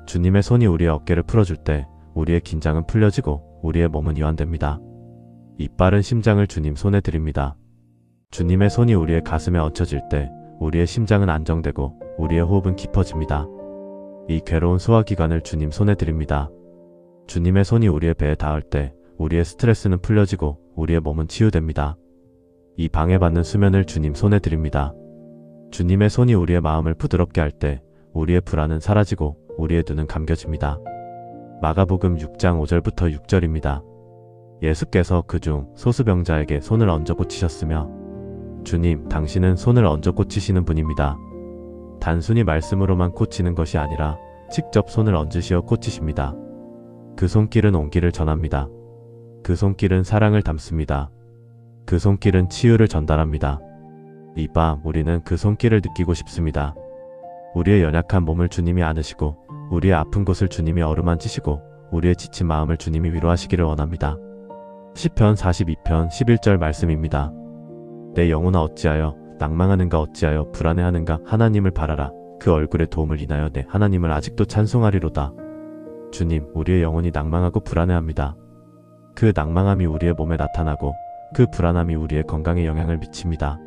주님의 손이 우리의 어깨를 풀어줄 때 우리의 긴장은 풀려지고 우리의 몸은 이완됩니다. 이 빠른 심장을 주님 손에 드립니다. 주님의 손이 우리의 가슴에 얹혀질 때 우리의 심장은 안정되고 우리의 호흡은 깊어집니다. 이 괴로운 소화기관을 주님 손에 드립니다. 주님의 손이 우리의 배에 닿을 때 우리의 스트레스는 풀려지고 우리의 몸은 치유됩니다. 이 방해받는 수면을 주님 손에 드립니다. 주님의 손이 우리의 마음을 부드럽게 할 때 우리의 불안은 사라지고 우리의 눈은 감겨집니다. 마가복음 6장 5절부터 6절입니다. 예수께서 그중 소수병자에게 손을 얹어 고치셨으며 주님, 당신은 손을 얹어 고치시는 분입니다. 단순히 말씀으로만 고치는 것이 아니라 직접 손을 얹으시어 고치십니다. 그 손길은 온기를 전합니다. 그 손길은 사랑을 담습니다. 그 손길은 치유를 전달합니다. 이 밤 우리는 그 손길을 느끼고 싶습니다. 우리의 연약한 몸을 주님이 안으시고 우리의 아픈 곳을 주님이 어루만지시고 우리의 지친 마음을 주님이 위로하시기를 원합니다. 시편 42편 11절 말씀입니다. 내 영혼아 어찌하여 낭망하는가 어찌하여 불안해하는가 하나님을 바라라. 그 얼굴의 도움을 인하여 내 하나님을 아직도 찬송하리로다. 주님, 우리의 영혼이 낭망하고 불안해합니다. 그 낭망함이 우리의 몸에 나타나고 그 불안함이 우리의 건강에 영향을 미칩니다.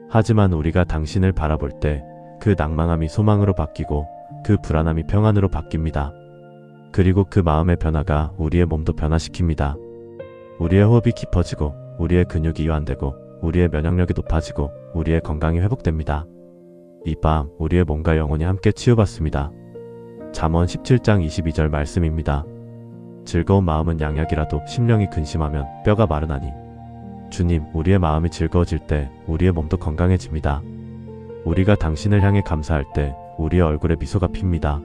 하지만 우리가 당신을 바라볼 때 그 낭망함이 소망으로 바뀌고 그 불안함이 평안으로 바뀝니다. 그리고 그 마음의 변화가 우리의 몸도 변화시킵니다. 우리의 호흡이 깊어지고 우리의 근육이 이완되고 우리의 면역력이 높아지고 우리의 건강이 회복됩니다. 이 밤 우리의 몸과 영혼이 함께 치유받습니다. 잠언 17장 22절 말씀입니다. 즐거운 마음은 양약이라도 심령이 근심하면 뼈가 마르나니. 주님, 우리의 마음이 즐거워질 때 우리의 몸도 건강해집니다. 우리가 당신을 향해 감사할 때 우리의 얼굴에 미소가 핍니다.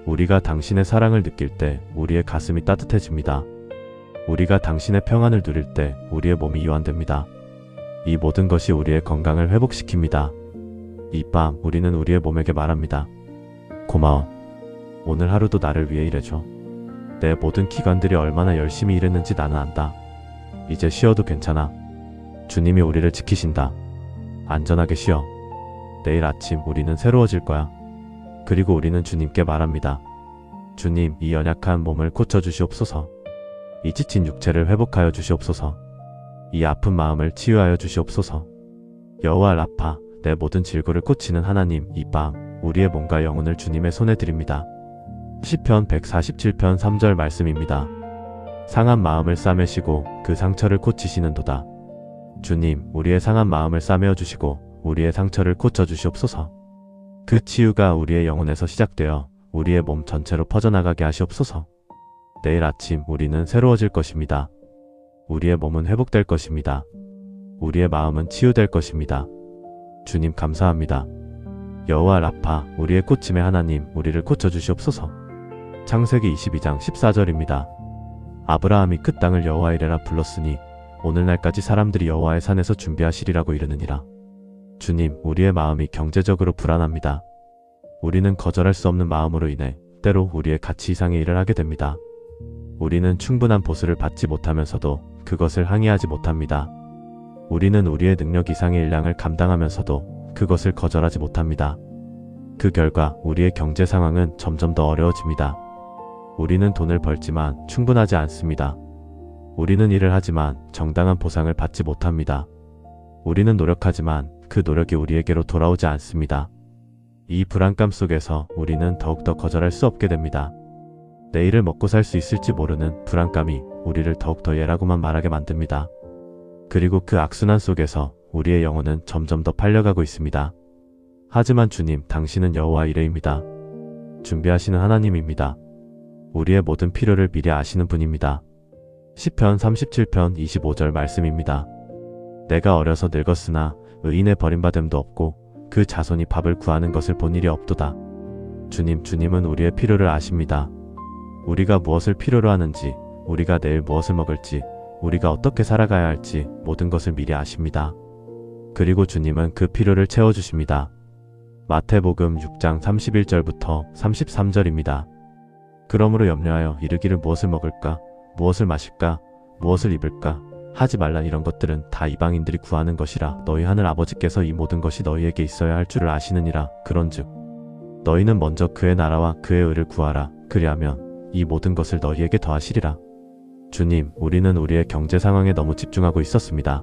우리가 당신의 사랑을 느낄 때 우리의 가슴이 따뜻해집니다. 우리가 당신의 평안을 누릴 때 우리의 몸이 이완됩니다. 이 모든 것이 우리의 건강을 회복시킵니다. 이 밤 우리는 우리의 몸에게 말합니다. 고마워. 오늘 하루도 나를 위해 일해줘. 내 모든 기관들이 얼마나 열심히 일했는지 나는 안다. 이제 쉬어도 괜찮아. 주님이 우리를 지키신다. 안전하게 쉬어. 내일 아침 우리는 새로워질 거야. 그리고 우리는 주님께 말합니다. 주님, 이 연약한 몸을 고쳐주시옵소서. 이 지친 육체를 회복하여 주시옵소서. 이 아픈 마음을 치유하여 주시옵소서. 여호와 라파, 내 모든 질고를 고치는 하나님, 이 밤 우리의 몸과 영혼을 주님의 손에 드립니다. 시편 147편 3절 말씀입니다. 상한 마음을 싸매시고 그 상처를 고치시는도다. 주님, 우리의 상한 마음을 싸매어 주시고 우리의 상처를 고쳐주시옵소서. 그 치유가 우리의 영혼에서 시작되어 우리의 몸 전체로 퍼져나가게 하시옵소서. 내일 아침 우리는 새로워질 것입니다. 우리의 몸은 회복될 것입니다. 우리의 마음은 치유될 것입니다. 주님 감사합니다. 여호와 라파, 우리의 고침의 하나님, 우리를 고쳐주시옵소서. 창세기 22장 14절입니다. 아브라함이 그 땅을 여호와 이레라 불렀으니 오늘날까지 사람들이 여호와의 산에서 준비하시리라고 이르느니라. 주님, 우리의 마음이 경제적으로 불안합니다. 우리는 거절할 수 없는 마음으로 인해 때로 우리의 가치 이상의 일을 하게 됩니다. 우리는 충분한 보수를 받지 못하면서도 그것을 항의하지 못합니다. 우리는 우리의 능력 이상의 일량을 감당하면서도 그것을 거절하지 못합니다. 그 결과 우리의 경제 상황은 점점 더 어려워집니다. 우리는 돈을 벌지만 충분하지 않습니다. 우리는 일을 하지만 정당한 보상을 받지 못합니다. 우리는 노력하지만 그 노력이 우리에게로 돌아오지 않습니다. 이 불안감 속에서 우리는 더욱더 거절할 수 없게 됩니다. 내일을 먹고 살 수 있을지 모르는 불안감이 우리를 더욱더 얘라고만 말하게 만듭니다. 그리고 그 악순환 속에서 우리의 영혼은 점점 더 팔려가고 있습니다. 하지만 주님, 당신은 여호와 이레입니다. 준비하시는 하나님입니다. 우리의 모든 필요를 미리 아시는 분입니다. 시편 37편 25절 말씀입니다. 내가 어려서 늙었으나 의인의 버림받음도 없고 그 자손이 밥을 구하는 것을 본 일이 없도다. 주님은 우리의 필요를 아십니다. 우리가 무엇을 필요로 하는지, 우리가 내일 무엇을 먹을지, 우리가 어떻게 살아가야 할지 모든 것을 미리 아십니다. 그리고 주님은 그 필요를 채워주십니다. 마태복음 6장 31절부터 33절입니다. 그러므로 염려하여 이르기를 무엇을 먹을까, 무엇을 마실까, 무엇을 입을까 하지 말라. 이런 것들은 다 이방인들이 구하는 것이라. 너희 하늘 아버지께서 이 모든 것이 너희에게 있어야 할 줄을 아시느니라. 그런즉 너희는 먼저 그의 나라와 그의 의를 구하라. 그리하면 이 모든 것을 너희에게 더하시리라. 주님, 우리는 우리의 경제 상황에 너무 집중하고 있었습니다.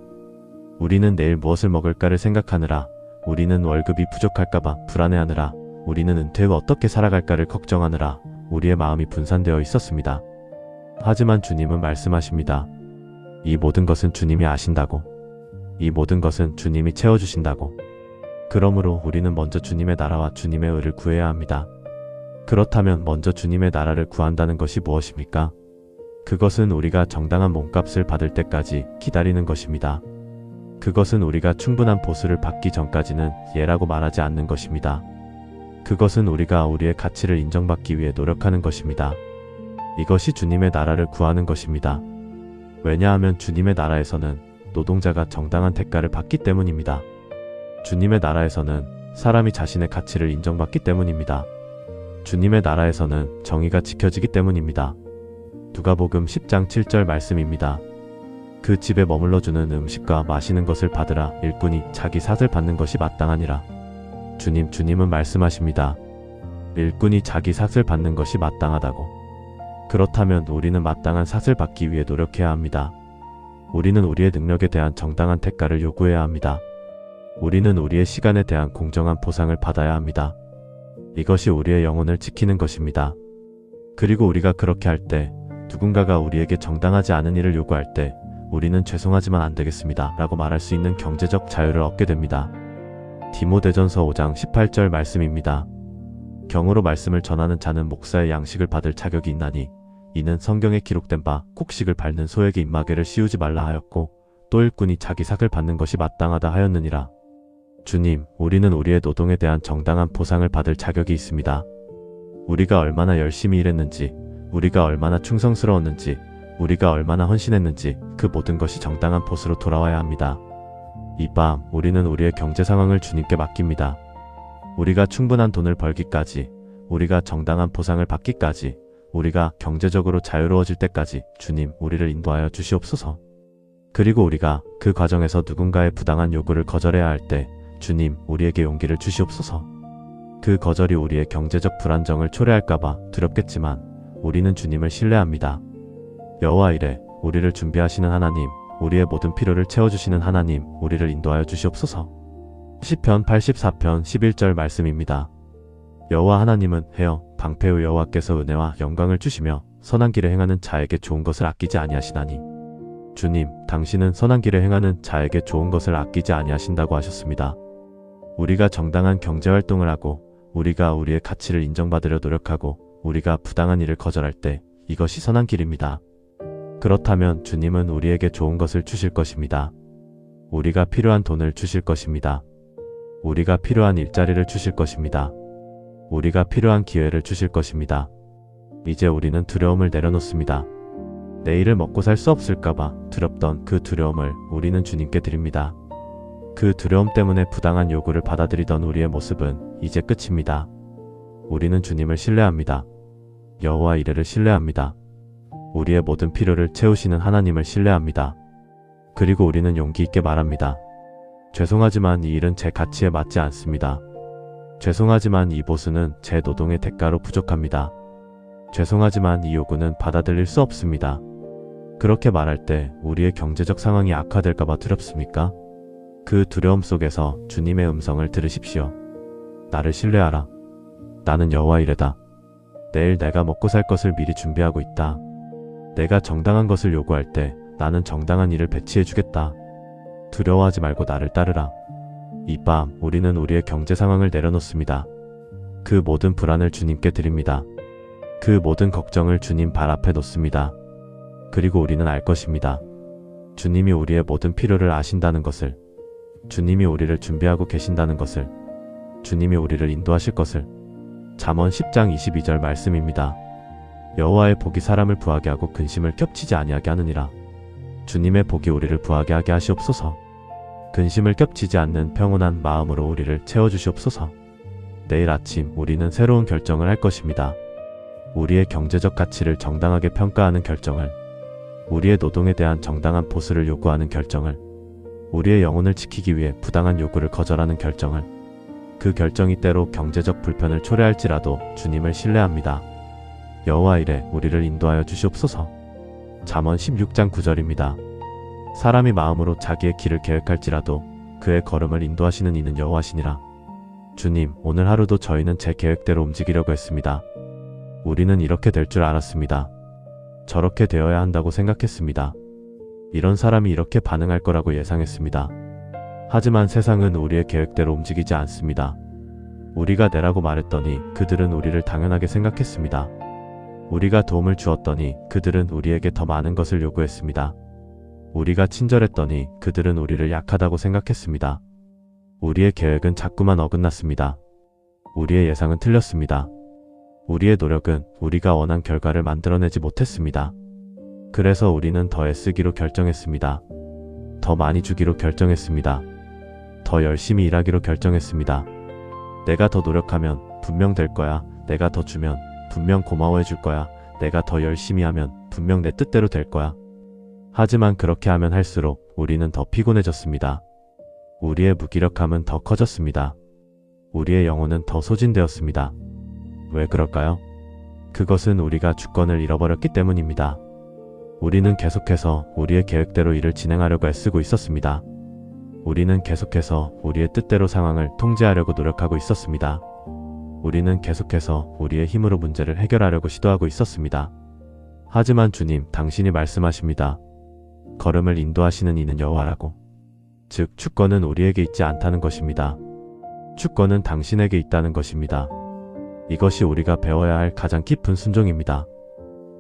우리는 내일 무엇을 먹을까를 생각하느라, 우리는 월급이 부족할까봐 불안해하느라, 우리는 은퇴 후 어떻게 살아갈까를 걱정하느라 우리의 마음이 분산되어 있었습니다. 하지만 주님은 말씀하십니다. 이 모든 것은 주님이 아신다고. 이 모든 것은 주님이 채워주신다고. 그러므로 우리는 먼저 주님의 나라와 주님의 의를 구해야 합니다. 그렇다면 먼저 주님의 나라를 구한다는 것이 무엇입니까? 그것은 우리가 정당한 몸값을 받을 때까지 기다리는 것입니다. 그것은 우리가 충분한 보수를 받기 전까지는 예라고 말하지 않는 것입니다. 그것은 우리가 우리의 가치를 인정받기 위해 노력하는 것입니다. 이것이 주님의 나라를 구하는 것입니다. 왜냐하면 주님의 나라에서는 노동자가 정당한 대가를 받기 때문입니다. 주님의 나라에서는 사람이 자신의 가치를 인정받기 때문입니다. 주님의 나라에서는 정의가 지켜지기 때문입니다. 누가복음 10장 7절 말씀입니다. 그 집에 머물러 주는 음식과 마시는 것을 받으라. 일꾼이 자기 삭을 받는 것이 마땅하니라. 주님은 말씀하십니다. 일꾼이 자기 삭을 받는 것이 마땅하다고. 그렇다면 우리는 마땅한 삭을 받기 위해 노력해야 합니다. 우리는 우리의 능력에 대한 정당한 대가를 요구해야 합니다. 우리는 우리의 시간에 대한 공정한 보상을 받아야 합니다. 이것이 우리의 영혼을 지키는 것입니다. 그리고 우리가 그렇게 할 때, 누군가가 우리에게 정당하지 않은 일을 요구할 때 우리는 죄송하지만 안 되겠습니다 라고 말할 수 있는 경제적 자유를 얻게 됩니다. 디모데전서 5장 18절 말씀입니다. 경으로 말씀을 전하는 자는 목사의 양식을 받을 자격이 있나니 이는 성경에 기록된 바 곡식을 밟는 소에게 입마개를 씌우지 말라 하였고 또 일꾼이 자기 삭을 받는 것이 마땅하다 하였느니라. 주님, 우리는 우리의 노동에 대한 정당한 보상을 받을 자격이 있습니다. 우리가 얼마나 열심히 일했는지, 우리가 얼마나 충성스러웠는지, 우리가 얼마나 헌신했는지 그 모든 것이 정당한 보수로 돌아와야 합니다. 이 밤 우리는 우리의 경제 상황을 주님께 맡깁니다. 우리가 충분한 돈을 벌기까지, 우리가 정당한 보상을 받기까지, 우리가 경제적으로 자유로워질 때까지 주님, 우리를 인도하여 주시옵소서. 그리고 우리가 그 과정에서 누군가의 부당한 요구를 거절해야 할 때 주님, 우리에게 용기를 주시옵소서. 그 거절이 우리의 경제적 불안정을 초래할까봐 두렵겠지만 우리는 주님을 신뢰합니다. 여호와 이레, 우리를 준비하시는 하나님, 우리의 모든 필요를 채워주시는 하나님, 우리를 인도하여 주시옵소서. 시편 84편 11절 말씀입니다. 여호와 하나님은 헤어 방패의 여호와께서 은혜와 영광을 주시며 선한 길에 행하는 자에게 좋은 것을 아끼지 아니하시나니. 주님, 당신은 선한 길에 행하는 자에게 좋은 것을 아끼지 아니하신다고 하셨습니다. 우리가 정당한 경제활동을 하고 우리가 우리의 가치를 인정받으려 노력하고 우리가 부당한 일을 거절할 때 이것이 선한 길입니다. 그렇다면 주님은 우리에게 좋은 것을 주실 것입니다. 우리가 필요한 돈을 주실 것입니다. 우리가 필요한 일자리를 주실 것입니다. 우리가 필요한 기회를 주실 것입니다. 이제 우리는 두려움을 내려놓습니다. 내일을 먹고 살 수 없을까봐 두렵던 그 두려움을 우리는 주님께 드립니다. 그 두려움 때문에 부당한 요구를 받아들이던 우리의 모습은 이제 끝입니다. 우리는 주님을 신뢰합니다. 여호와 이레를 신뢰합니다. 우리의 모든 필요를 채우시는 하나님을 신뢰합니다. 그리고 우리는 용기 있게 말합니다. 죄송하지만 이 일은 제 가치에 맞지 않습니다. 죄송하지만 이 보수는 제 노동의 대가로 부족합니다. 죄송하지만 이 요구는 받아들일 수 없습니다. 그렇게 말할 때 우리의 경제적 상황이 악화될까봐 두렵습니까? 그 두려움 속에서 주님의 음성을 들으십시오. 나를 신뢰하라. 나는 여호와 이레다. 내일 내가 먹고 살 것을 미리 준비하고 있다. 내가 정당한 것을 요구할 때 나는 정당한 일을 배치해주겠다. 두려워하지 말고 나를 따르라. 이 밤 우리는 우리의 경제 상황을 내려놓습니다. 그 모든 불안을 주님께 드립니다. 그 모든 걱정을 주님 발 앞에 놓습니다. 그리고 우리는 알 것입니다. 주님이 우리의 모든 필요를 아신다는 것을, 주님이 우리를 준비하고 계신다는 것을, 주님이 우리를 인도하실 것을. 잠언 10장 22절 말씀입니다. 여호와의 복이 사람을 부하게 하고 근심을 겹치지 아니하게 하느니라. 주님의 복이 우리를 부하게 하게 하시옵소서. 근심을 겹치지 않는 평온한 마음으로 우리를 채워주시옵소서. 내일 아침 우리는 새로운 결정을 할 것입니다. 우리의 경제적 가치를 정당하게 평가하는 결정을, 우리의 노동에 대한 정당한 보수를 요구하는 결정을, 우리의 영혼을 지키기 위해 부당한 요구를 거절하는 결정을. 그 결정이 때로 경제적 불편을 초래할지라도 주님을 신뢰합니다. 여호와 이레, 우리를 인도하여 주시옵소서. 잠언 16장 9절입니다. 사람이 마음으로 자기의 길을 계획할지라도 그의 걸음을 인도하시는 이는 여호와시니라. 주님, 오늘 하루도 저희는 제 계획대로 움직이려고 했습니다. 우리는 이렇게 될 줄 알았습니다. 저렇게 되어야 한다고 생각했습니다. 이런 사람이 이렇게 반응할 거라고 예상했습니다. 하지만 세상은 우리의 계획대로 움직이지 않습니다. 우리가 내라고 말했더니 그들은 우리를 당연하게 생각했습니다. 우리가 도움을 주었더니 그들은 우리에게 더 많은 것을 요구했습니다. 우리가 친절했더니 그들은 우리를 약하다고 생각했습니다. 우리의 계획은 자꾸만 어긋났습니다. 우리의 예상은 틀렸습니다. 우리의 노력은 우리가 원한 결과를 만들어내지 못했습니다. 그래서 우리는 더 애쓰기로 결정했습니다. 더 많이 주기로 결정했습니다. 더 열심히 일하기로 결정했습니다. 내가 더 노력하면 분명 될 거야. 내가 더 주면 분명 고마워해 줄 거야. 내가 더 열심히 하면 분명 내 뜻대로 될 거야. 하지만 그렇게 하면 할수록 우리는 더 피곤해졌습니다. 우리의 무기력함은 더 커졌습니다. 우리의 영혼은 더 소진되었습니다. 왜 그럴까요? 그것은 우리가 주권을 잃어버렸기 때문입니다. 우리는 계속해서 우리의 계획대로 일을 진행하려고 애쓰고 있었습니다. 우리는 계속해서 우리의 뜻대로 상황을 통제하려고 노력하고 있었습니다. 우리는 계속해서 우리의 힘으로 문제를 해결하려고 시도하고 있었습니다. 하지만 주님, 당신이 말씀하십니다. 걸음을 인도하시는 이는 여호와라고. 즉, 주권은 우리에게 있지 않다는 것입니다. 주권은 당신에게 있다는 것입니다. 이것이 우리가 배워야 할 가장 깊은 순종입니다.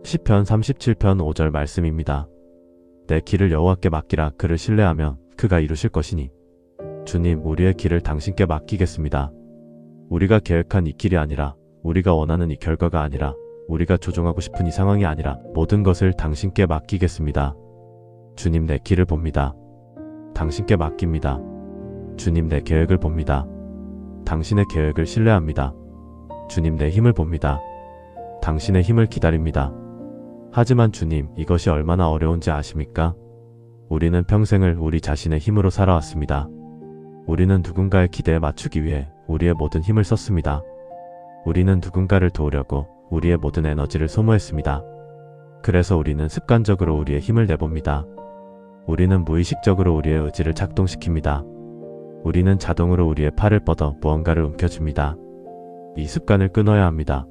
시편 37편 5절 말씀입니다. 내 길을 여호와께 맡기라. 그를 신뢰하면 그가 이루실 것이니. 주님, 우리의 길을 당신께 맡기겠습니다. 우리가 계획한 이 길이 아니라, 우리가 원하는 이 결과가 아니라, 우리가 조종하고 싶은 이 상황이 아니라 모든 것을 당신께 맡기겠습니다. 주님, 내 길을 봅니다. 당신께 맡깁니다. 주님, 내 계획을 봅니다. 당신의 계획을 신뢰합니다. 주님, 내 힘을 봅니다. 당신의 힘을 기다립니다. 하지만 주님, 이것이 얼마나 어려운지 아십니까? 우리는 평생을 우리 자신의 힘으로 살아왔습니다. 우리는 누군가의 기대에 맞추기 위해 우리의 모든 힘을 썼습니다. 우리는 누군가를 도우려고 우리의 모든 에너지를 소모했습니다. 그래서 우리는 습관적으로 우리의 힘을 내봅니다. 우리는 무의식적으로 우리의 의지를 작동시킵니다. 우리는 자동으로 우리의 팔을 뻗어 무언가를 움켜줍니다. 이 습관을 끊어야 합니다.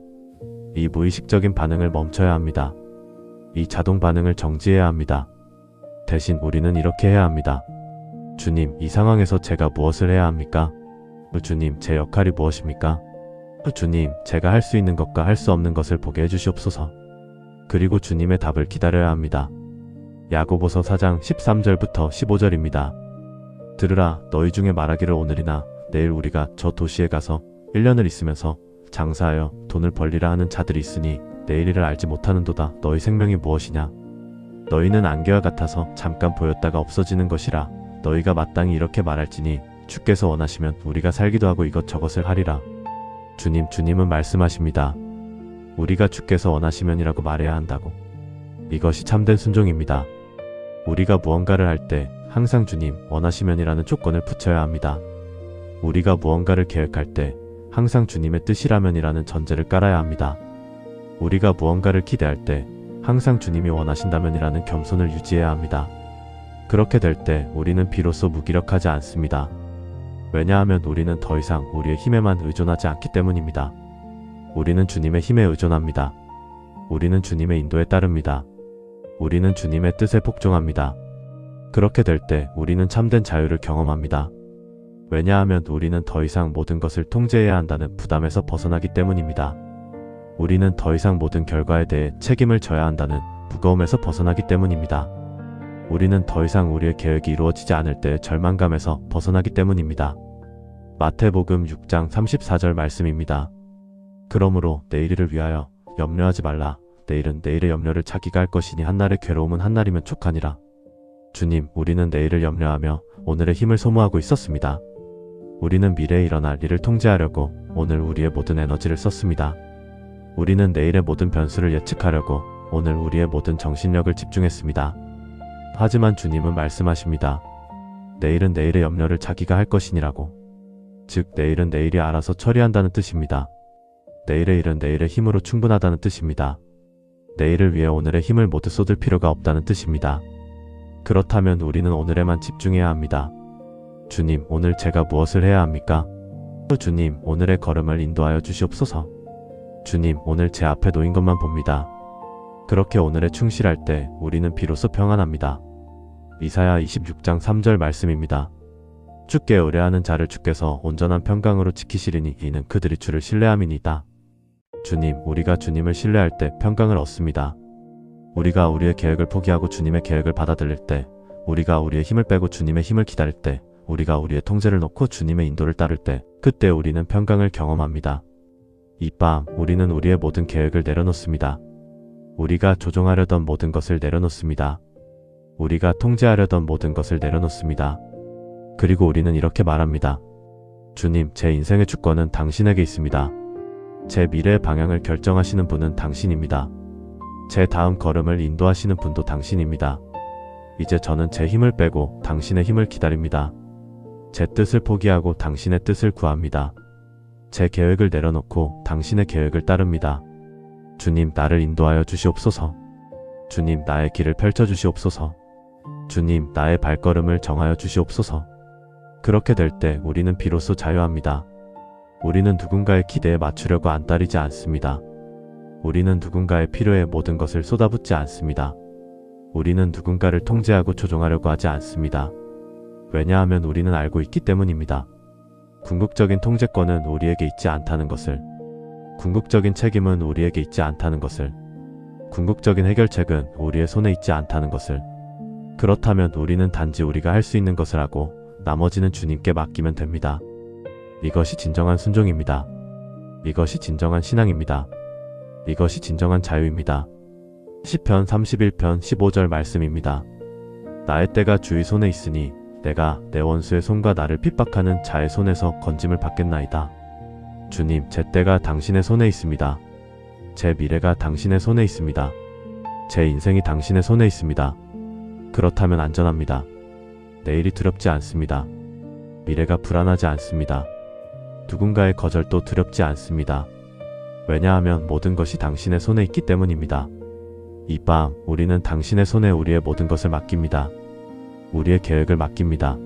이 무의식적인 반응을 멈춰야 합니다. 이 자동 반응을 정지해야 합니다. 대신 우리는 이렇게 해야 합니다. 주님, 이 상황에서 제가 무엇을 해야 합니까? 주님, 제 역할이 무엇입니까? 주님, 제가 할 수 있는 것과 할 수 없는 것을 보게 해주시옵소서. 그리고 주님의 답을 기다려야 합니다. 야고보서 4장 13절부터 15절입니다. 들으라, 너희 중에 말하기를 오늘이나 내일 우리가 저 도시에 가서 1년을 있으면서 장사하여 돈을 벌리라 하는 자들이 있으니 내일을 알지 못하는도다. 너희 생명이 무엇이냐? 너희는 안개와 같아서 잠깐 보였다가 없어지는 것이라. 너희가 마땅히 이렇게 말할지니 주께서 원하시면 우리가 살기도 하고 이것저것을 하리라. 주님은 말씀하십니다. 우리가 주께서 원하시면이라고 말해야 한다고. 이것이 참된 순종입니다. 우리가 무언가를 할 때 항상 주님 원하시면이라는 조건을 붙여야 합니다. 우리가 무언가를 계획할 때 항상 주님의 뜻이라면이라는 전제를 깔아야 합니다. 우리가 무언가를 기대할 때 항상 주님이 원하신다면이라는 겸손을 유지해야 합니다. 그렇게 될 때 우리는 비로소 무기력하지 않습니다. 왜냐하면 우리는 더 이상 우리의 힘에만 의존하지 않기 때문입니다. 우리는 주님의 힘에 의존합니다. 우리는 주님의 인도에 따릅니다. 우리는 주님의 뜻에 복종합니다. 그렇게 될 때 우리는 참된 자유를 경험합니다. 왜냐하면 우리는 더 이상 모든 것을 통제해야 한다는 부담에서 벗어나기 때문입니다. 우리는 더 이상 모든 결과에 대해 책임을 져야 한다는 무거움에서 벗어나기 때문입니다. 우리는 더 이상 우리의 계획이 이루어지지 않을 때의 절망감에서 벗어나기 때문입니다. 마태복음 6장 34절 말씀입니다. 그러므로 내일을 위하여 염려하지 말라. 내일은 내일의 염려를 자기가 할 것이니 한날의 괴로움은 한날이면 촉하니라. 주님, 우리는 내일을 염려하며 오늘의 힘을 소모하고 있었습니다. 우리는 미래에 일어날 일을 통제하려고 오늘 우리의 모든 에너지를 썼습니다. 우리는 내일의 모든 변수를 예측하려고 오늘 우리의 모든 정신력을 집중했습니다. 하지만 주님은 말씀하십니다. 내일은 내일의 염려를 자기가 할 것이니라고. 즉, 내일은 내일이 알아서 처리한다는 뜻입니다. 내일의 일은 내일의 힘으로 충분하다는 뜻입니다. 내일을 위해 오늘의 힘을 모두 쏟을 필요가 없다는 뜻입니다. 그렇다면 우리는 오늘에만 집중해야 합니다. 주님, 오늘 제가 무엇을 해야 합니까? 주님, 오늘의 걸음을 인도하여 주시옵소서. 주님, 오늘 제 앞에 놓인 것만 봅니다. 그렇게 오늘에 충실할 때 우리는 비로소 평안합니다. 이사야 26장 3절 말씀입니다. 주께 의뢰하는 자를 주께서 온전한 평강으로 지키시리니 이는 그들이 주를 신뢰함이니이다. 주님, 우리가 주님을 신뢰할 때 평강을 얻습니다. 우리가 우리의 계획을 포기하고 주님의 계획을 받아들일 때, 우리가 우리의 힘을 빼고 주님의 힘을 기다릴 때, 우리가 우리의 통제를 놓고 주님의 인도를 따를 때, 그때 우리는 평강을 경험합니다. 이 밤 우리는 우리의 모든 계획을 내려놓습니다. 우리가 조종하려던 모든 것을 내려놓습니다. 우리가 통제하려던 모든 것을 내려놓습니다. 그리고 우리는 이렇게 말합니다. 주님, 제 인생의 주권은 당신에게 있습니다. 제 미래의 방향을 결정하시는 분은 당신입니다. 제 다음 걸음을 인도하시는 분도 당신입니다. 이제 저는 제 힘을 빼고 당신의 힘을 기다립니다. 제 뜻을 포기하고 당신의 뜻을 구합니다. 제 계획을 내려놓고 당신의 계획을 따릅니다. 주님, 나를 인도하여 주시옵소서. 주님, 나의 길을 펼쳐 주시옵소서. 주님, 나의 발걸음을 정하여 주시옵소서. 그렇게 될 때 우리는 비로소 자유합니다. 우리는 누군가의 기대에 맞추려고 안달이지 않습니다. 우리는 누군가의 필요에 모든 것을 쏟아붓지 않습니다. 우리는 누군가를 통제하고 조종하려고 하지 않습니다. 왜냐하면 우리는 알고 있기 때문입니다. 궁극적인 통제권은 우리에게 있지 않다는 것을, 궁극적인 책임은 우리에게 있지 않다는 것을, 궁극적인 해결책은 우리의 손에 있지 않다는 것을. 그렇다면 우리는 단지 우리가 할 수 있는 것을 하고 나머지는 주님께 맡기면 됩니다. 이것이 진정한 순종입니다. 이것이 진정한 신앙입니다. 이것이 진정한 자유입니다. 시편 31편 15절 말씀입니다. 나의 때가 주의 손에 있으니 내가 내 원수의 손과 나를 핍박하는 자의 손에서 건짐을 받겠나이다. 주님, 제 때가 당신의 손에 있습니다. 제 미래가 당신의 손에 있습니다. 제 인생이 당신의 손에 있습니다. 그렇다면 안전합니다. 내일이 두렵지 않습니다. 미래가 불안하지 않습니다. 누군가의 거절도 두렵지 않습니다. 왜냐하면 모든 것이 당신의 손에 있기 때문입니다. 이 밤 우리는 당신의 손에 우리의 모든 것을 맡깁니다. 우리의 계획을 맡깁니다.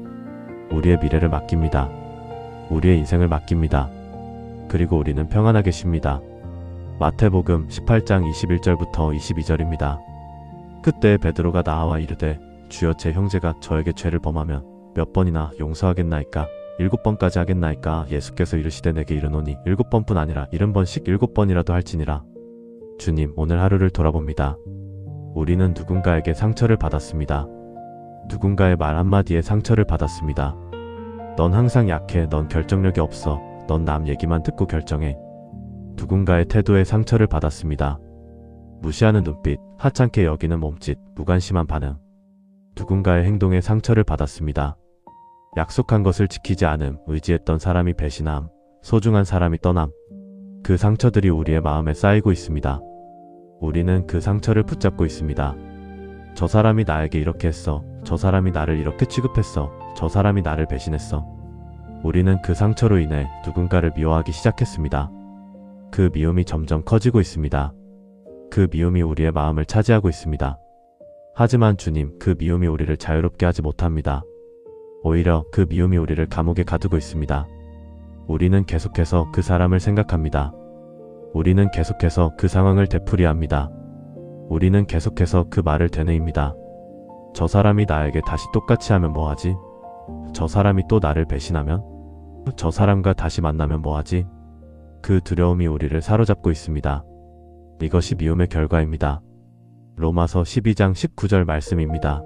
우리의 미래를 맡깁니다. 우리의 인생을 맡깁니다. 그리고 우리는 평안하게 쉽니다. 마태복음 18장 21절부터 22절입니다. 그때 베드로가 나와 이르되 주여, 제 형제가 저에게 죄를 범하면 몇 번이나 용서하겠나이까? 7번까지 하겠나이까? 예수께서 이르시되 내게 이르노니 7번뿐 아니라 70번씩 7번이라도 할지니라. 주님, 오늘 하루를 돌아봅니다. 우리는 누군가에게 상처를 받았습니다. 누군가의 말 한마디에 상처를 받았습니다. 넌 항상 약해. 넌 결정력이 없어. 넌 남 얘기만 듣고 결정해. 누군가의 태도에 상처를 받았습니다. 무시하는 눈빛, 하찮게 여기는 몸짓, 무관심한 반응. 누군가의 행동에 상처를 받았습니다. 약속한 것을 지키지 않음, 의지했던 사람이 배신함, 소중한 사람이 떠남. 그 상처들이 우리의 마음에 쌓이고 있습니다. 우리는 그 상처를 붙잡고 있습니다. 저 사람이 나에게 이렇게 했어. 저 사람이 나를 이렇게 취급했어. 저 사람이 나를 배신했어. 우리는 그 상처로 인해 누군가를 미워하기 시작했습니다. 그 미움이 점점 커지고 있습니다. 그 미움이 우리의 마음을 차지하고 있습니다. 하지만 주님, 그 미움이 우리를 자유롭게 하지 못합니다. 오히려 그 미움이 우리를 감옥에 가두고 있습니다. 우리는 계속해서 그 사람을 생각합니다. 우리는 계속해서 그 상황을 되풀이합니다. 우리는 계속해서 그 말을 되뇌입니다. 저 사람이 나에게 다시 똑같이 하면 뭐하지? 저 사람이 또 나를 배신하면? 저 사람과 다시 만나면 뭐하지? 그 두려움이 우리를 사로잡고 있습니다. 이것이 미움의 결과입니다. 로마서 12장 19절 말씀입니다.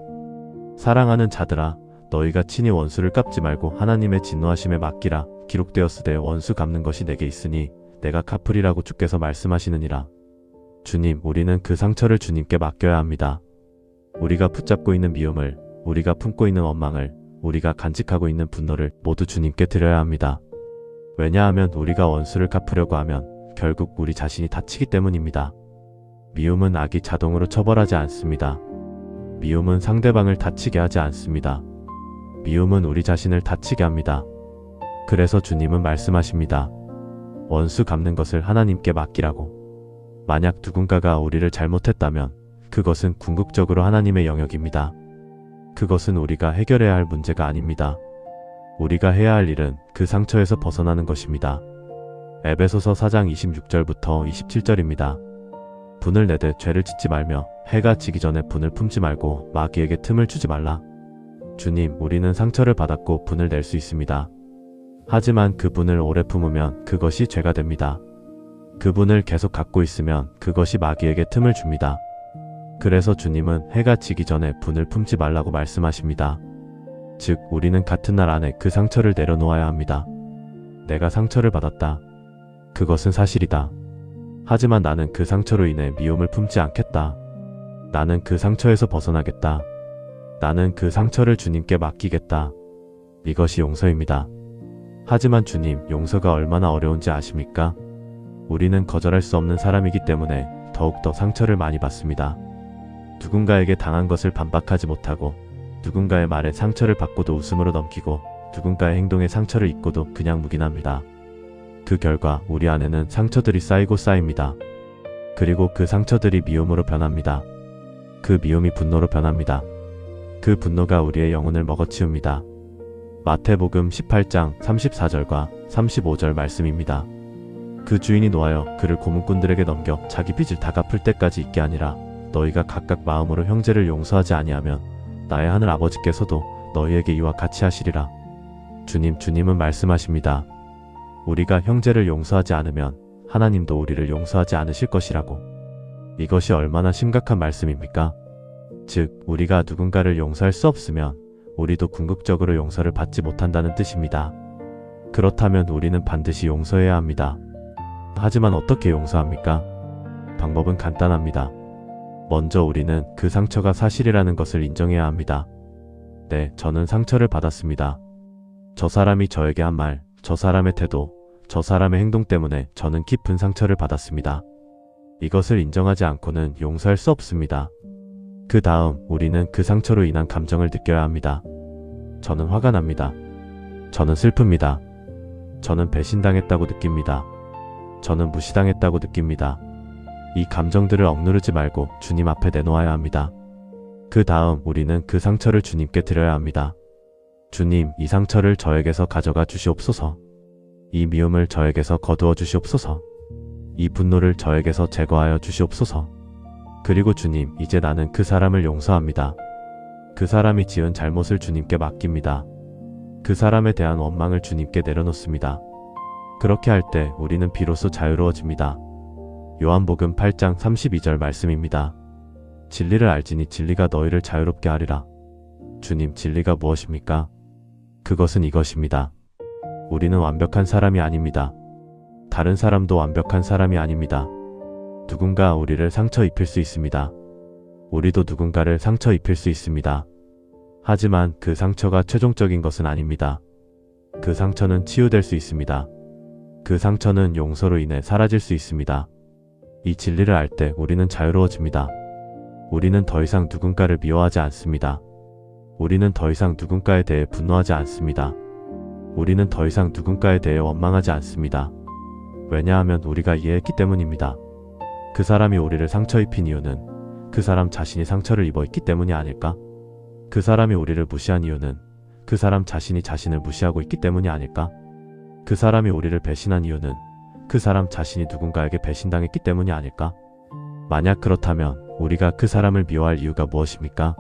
사랑하는 자들아, 너희가 친히 원수를 갚지 말고 하나님의 진노하심에 맡기라. 기록되었으되 원수 갚는 것이 내게 있으니 내가 갚으리라고 주께서 말씀하시느니라. 주님, 우리는 그 상처를 주님께 맡겨야 합니다. 우리가 붙잡고 있는 미움을, 우리가 품고 있는 원망을, 우리가 간직하고 있는 분노를 모두 주님께 드려야 합니다. 왜냐하면 우리가 원수를 갚으려고 하면 결국 우리 자신이 다치기 때문입니다. 미움은 악이 자동으로 처벌하지 않습니다. 미움은 상대방을 다치게 하지 않습니다. 미움은 우리 자신을 다치게 합니다. 그래서 주님은 말씀하십니다. 원수 갚는 것을 하나님께 맡기라고. 만약 누군가가 우리를 잘못했다면 그것은 궁극적으로 하나님의 영역입니다. 그것은 우리가 해결해야 할 문제가 아닙니다. 우리가 해야 할 일은 그 상처에서 벗어나는 것입니다. 에베소서 4장 26절부터 27절입니다. 분을 내되 죄를 짓지 말며 해가 지기 전에 분을 품지 말고 마귀에게 틈을 주지 말라. 주님, 우리는 상처를 받았고 분을 낼 수 있습니다. 하지만 그 분을 오래 품으면 그것이 죄가 됩니다. 그 분을 계속 갖고 있으면 그것이 마귀에게 틈을 줍니다. 그래서 주님은 해가 지기 전에 분을 품지 말라고 말씀하십니다. 즉, 우리는 같은 날 안에 그 상처를 내려놓아야 합니다. 내가 상처를 받았다. 그것은 사실이다. 하지만 나는 그 상처로 인해 미움을 품지 않겠다. 나는 그 상처에서 벗어나겠다. 나는 그 상처를 주님께 맡기겠다. 이것이 용서입니다. 하지만 주님, 용서가 얼마나 어려운지 아십니까? 우리는 거절할 수 없는 사람이기 때문에 더욱더 상처를 많이 받습니다. 누군가에게 당한 것을 반박하지 못하고, 누군가의 말에 상처를 받고도 웃음으로 넘기고, 누군가의 행동에 상처를 입고도 그냥 묵인합니다. 그 결과 우리 안에는 상처들이 쌓이고 쌓입니다. 그리고 그 상처들이 미움으로 변합니다. 그 미움이 분노로 변합니다. 그 분노가 우리의 영혼을 먹어치웁니다. 마태복음 18장 34절과 35절 말씀입니다. 그 주인이 놓아여 그를 고문꾼들에게 넘겨 자기 빚을 다 갚을 때까지 있게 하니라. 너희가 각각 마음으로 형제를 용서하지 아니하면 나의 하늘 아버지께서도 너희에게 이와 같이 하시리라. 주님은 말씀하십니다. 우리가 형제를 용서하지 않으면 하나님도 우리를 용서하지 않으실 것이라고. 이것이 얼마나 심각한 말씀입니까? 즉, 우리가 누군가를 용서할 수 없으면 우리도 궁극적으로 용서를 받지 못한다는 뜻입니다. 그렇다면 우리는 반드시 용서해야 합니다. 하지만 어떻게 용서합니까? 방법은 간단합니다. 먼저 우리는 그 상처가 사실이라는 것을 인정해야 합니다. 네, 저는 상처를 받았습니다. 저 사람이 저에게 한 말, 저 사람의 태도, 저 사람의 행동 때문에 저는 깊은 상처를 받았습니다. 이것을 인정하지 않고는 용서할 수 없습니다. 그 다음 우리는 그 상처로 인한 감정을 느껴야 합니다. 저는 화가 납니다. 저는 슬픕니다. 저는 배신당했다고 느낍니다. 저는 무시당했다고 느낍니다. 이 감정들을 억누르지 말고 주님 앞에 내놓아야 합니다. 그 다음 우리는 그 상처를 주님께 드려야 합니다. 주님, 이 상처를 저에게서 가져가 주시옵소서. 이 미움을 저에게서 거두어 주시옵소서. 이 분노를 저에게서 제거하여 주시옵소서. 그리고 주님, 이제 나는 그 사람을 용서합니다. 그 사람이 지은 잘못을 주님께 맡깁니다. 그 사람에 대한 원망을 주님께 내려놓습니다. 그렇게 할 때 우리는 비로소 자유로워집니다. 요한복음 8장 32절 말씀입니다. 진리를 알지니 진리가 너희를 자유롭게 하리라. 주님, 진리가 무엇입니까? 그것은 이것입니다. 우리는 완벽한 사람이 아닙니다. 다른 사람도 완벽한 사람이 아닙니다. 누군가 우리를 상처 입힐 수 있습니다. 우리도 누군가를 상처 입힐 수 있습니다. 하지만 그 상처가 최종적인 것은 아닙니다. 그 상처는 치유될 수 있습니다. 그 상처는 용서로 인해 사라질 수 있습니다. 이 진리를 알 때 우리는 자유로워집니다. 우리는 더 이상 누군가를 미워하지 않습니다. 우리는 더 이상 누군가에 대해 분노하지 않습니다. 우리는 더 이상 누군가에 대해 원망하지 않습니다. 왜냐하면 우리가 이해했기 때문입니다. 그 사람이 우리를 상처 입힌 이유는 그 사람 자신이 상처를 입어 있기 때문이 아닐까? 그 사람이 우리를 무시한 이유는 그 사람 자신이 자신을 무시하고 있기 때문이 아닐까? 그 사람이 우리를 배신한 이유는 그 사람 자신이 누군가에게 배신당했기 때문이 아닐까? 만약 그렇다면 우리가 그 사람을 미워할 이유가 무엇입니까?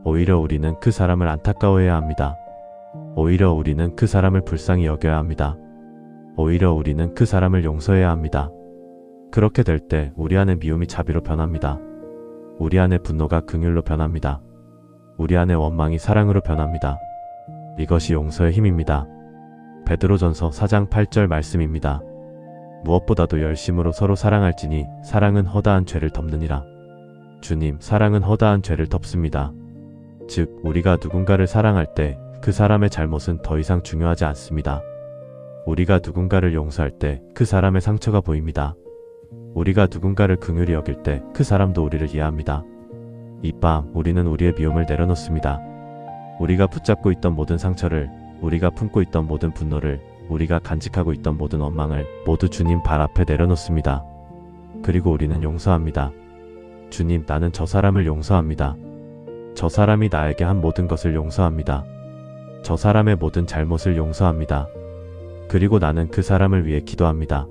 오히려 우리는 그 사람을 안타까워해야 합니다. 오히려 우리는 그 사람을 불쌍히 여겨야 합니다. 오히려 우리는 그 사람을 용서해야 합니다. 그렇게 될 때 우리 안의 미움이 자비로 변합니다. 우리 안의 분노가 긍휼로 변합니다. 우리 안의 원망이 사랑으로 변합니다. 이것이 용서의 힘입니다. 베드로전서 4장 8절 말씀입니다. 무엇보다도 열심으로 서로 사랑할지니 사랑은 허다한 죄를 덮느니라. 주님, 사랑은 허다한 죄를 덮습니다. 즉, 우리가 누군가를 사랑할 때 그 사람의 잘못은 더 이상 중요하지 않습니다. 우리가 누군가를 용서할 때 그 사람의 상처가 보입니다. 우리가 누군가를 긍휼히 여길 때 그 사람도 우리를 이해합니다. 이 밤 우리는 우리의 미움을 내려놓습니다. 우리가 붙잡고 있던 모든 상처를, 우리가 품고 있던 모든 분노를, 우리가 간직하고 있던 모든 원망을 모두 주님 발 앞에 내려놓습니다. 그리고 우리는 용서합니다. 주님, 나는 저 사람을 용서합니다. 저 사람이 나에게 한 모든 것을 용서합니다. 저 사람의 모든 잘못을 용서합니다. 그리고 나는 그 사람을 위해 기도합니다.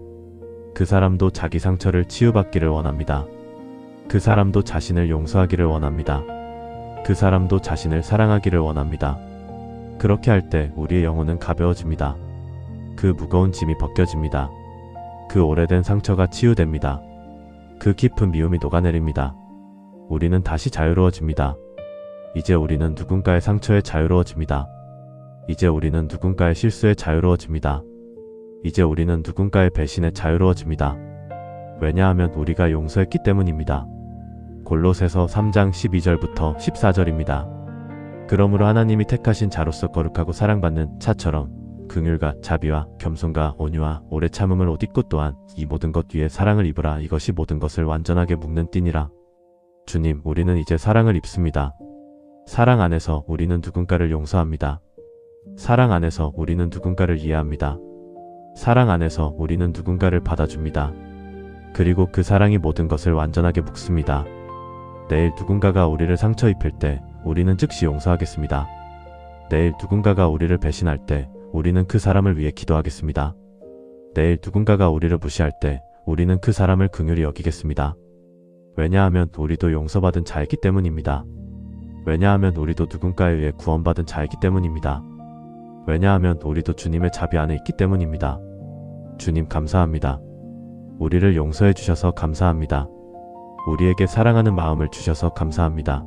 그 사람도 자기 상처를 치유받기를 원합니다. 그 사람도 자신을 용서하기를 원합니다. 그 사람도 자신을 사랑하기를 원합니다. 그렇게 할 때 우리의 영혼은 가벼워집니다. 그 무거운 짐이 벗겨집니다. 그 오래된 상처가 치유됩니다. 그 깊은 미움이 녹아내립니다. 우리는 다시 자유로워집니다. 이제 우리는 누군가의 상처에 자유로워집니다. 이제 우리는 누군가의 실수에 자유로워집니다. 이제 우리는 누군가의 배신에 자유로워집니다. 왜냐하면 우리가 용서했기 때문입니다. 골로새서 3장 12절부터 14절입니다. 그러므로 하나님이 택하신 자로서 거룩하고 사랑받는 차처럼 긍휼과 자비와 겸손과 온유와 오래 참음을 옷 입고 또한 이 모든 것 위에 사랑을 입으라. 이것이 모든 것을 완전하게 묶는 띠니라. 주님, 우리는 이제 사랑을 입습니다. 사랑 안에서 우리는 누군가를 용서합니다. 사랑 안에서 우리는 누군가를 이해합니다. 사랑 안에서 우리는 누군가를 받아줍니다. 그리고 그 사랑이 모든 것을 완전하게 묶습니다. 내일 누군가가 우리를 상처 입힐 때 우리는 즉시 용서하겠습니다. 내일 누군가가 우리를 배신할 때 우리는 그 사람을 위해 기도하겠습니다. 내일 누군가가 우리를 무시할 때 우리는 그 사람을 긍휼히 여기겠습니다. 왜냐하면 우리도 용서받은 자이기 때문입니다. 왜냐하면 우리도 누군가에 의해 구원받은 자이기 때문입니다. 왜냐하면 우리도 주님의 자비 안에 있기 때문입니다. 주님 감사합니다. 우리를 용서해 주셔서 감사합니다. 우리에게 사랑하는 마음을 주셔서 감사합니다.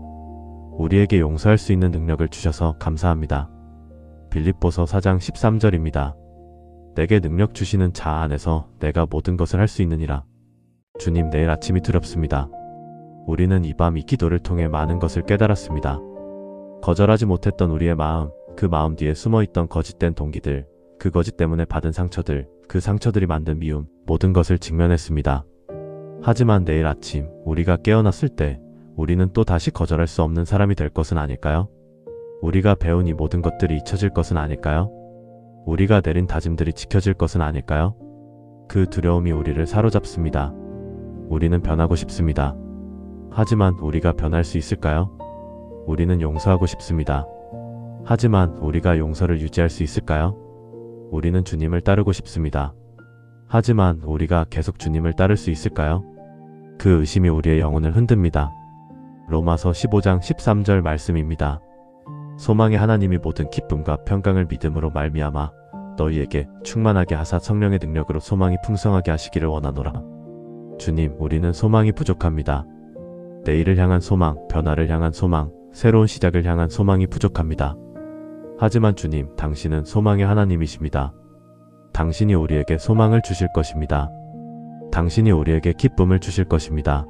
우리에게 용서할 수 있는 능력을 주셔서 감사합니다. 빌립보서 4장 13절입니다. 내게 능력 주시는 자 안에서 내가 모든 것을 할 수 있느니라. 주님, 내일 아침이 두렵습니다. 우리는 이 밤 이 기도를 통해 많은 것을 깨달았습니다. 거절하지 못했던 우리의 마음, 그 마음 뒤에 숨어있던 거짓된 동기들, 그 거짓 때문에 받은 상처들, 그 상처들이 만든 미움, 모든 것을 직면했습니다. 하지만 내일 아침 우리가 깨어났을 때 우리는 또 다시 거절할 수 없는 사람이 될 것은 아닐까요? 우리가 배운 이 모든 것들이 잊혀질 것은 아닐까요? 우리가 내린 다짐들이 지켜질 것은 아닐까요? 그 두려움이 우리를 사로잡습니다. 우리는 변하고 싶습니다. 하지만 우리가 변할 수 있을까요? 우리는 용서하고 싶습니다. 하지만 우리가 용서를 유지할 수 있을까요? 우리는 주님을 따르고 싶습니다. 하지만 우리가 계속 주님을 따를 수 있을까요? 그 의심이 우리의 영혼을 흔듭니다. 로마서 15장 13절 말씀입니다. 소망의 하나님이 모든 기쁨과 평강을 믿음으로 말미암아 너희에게 충만하게 하사 성령의 능력으로 소망이 풍성하게 하시기를 원하노라. 주님, 우리는 소망이 부족합니다. 내일을 향한 소망, 변화를 향한 소망, 새로운 시작을 향한 소망이 부족합니다. 하지만 주님, 당신은 소망의 하나님이십니다. 당신이 우리에게 소망을 주실 것입니다. 당신이 우리에게 기쁨을 주실 것입니다.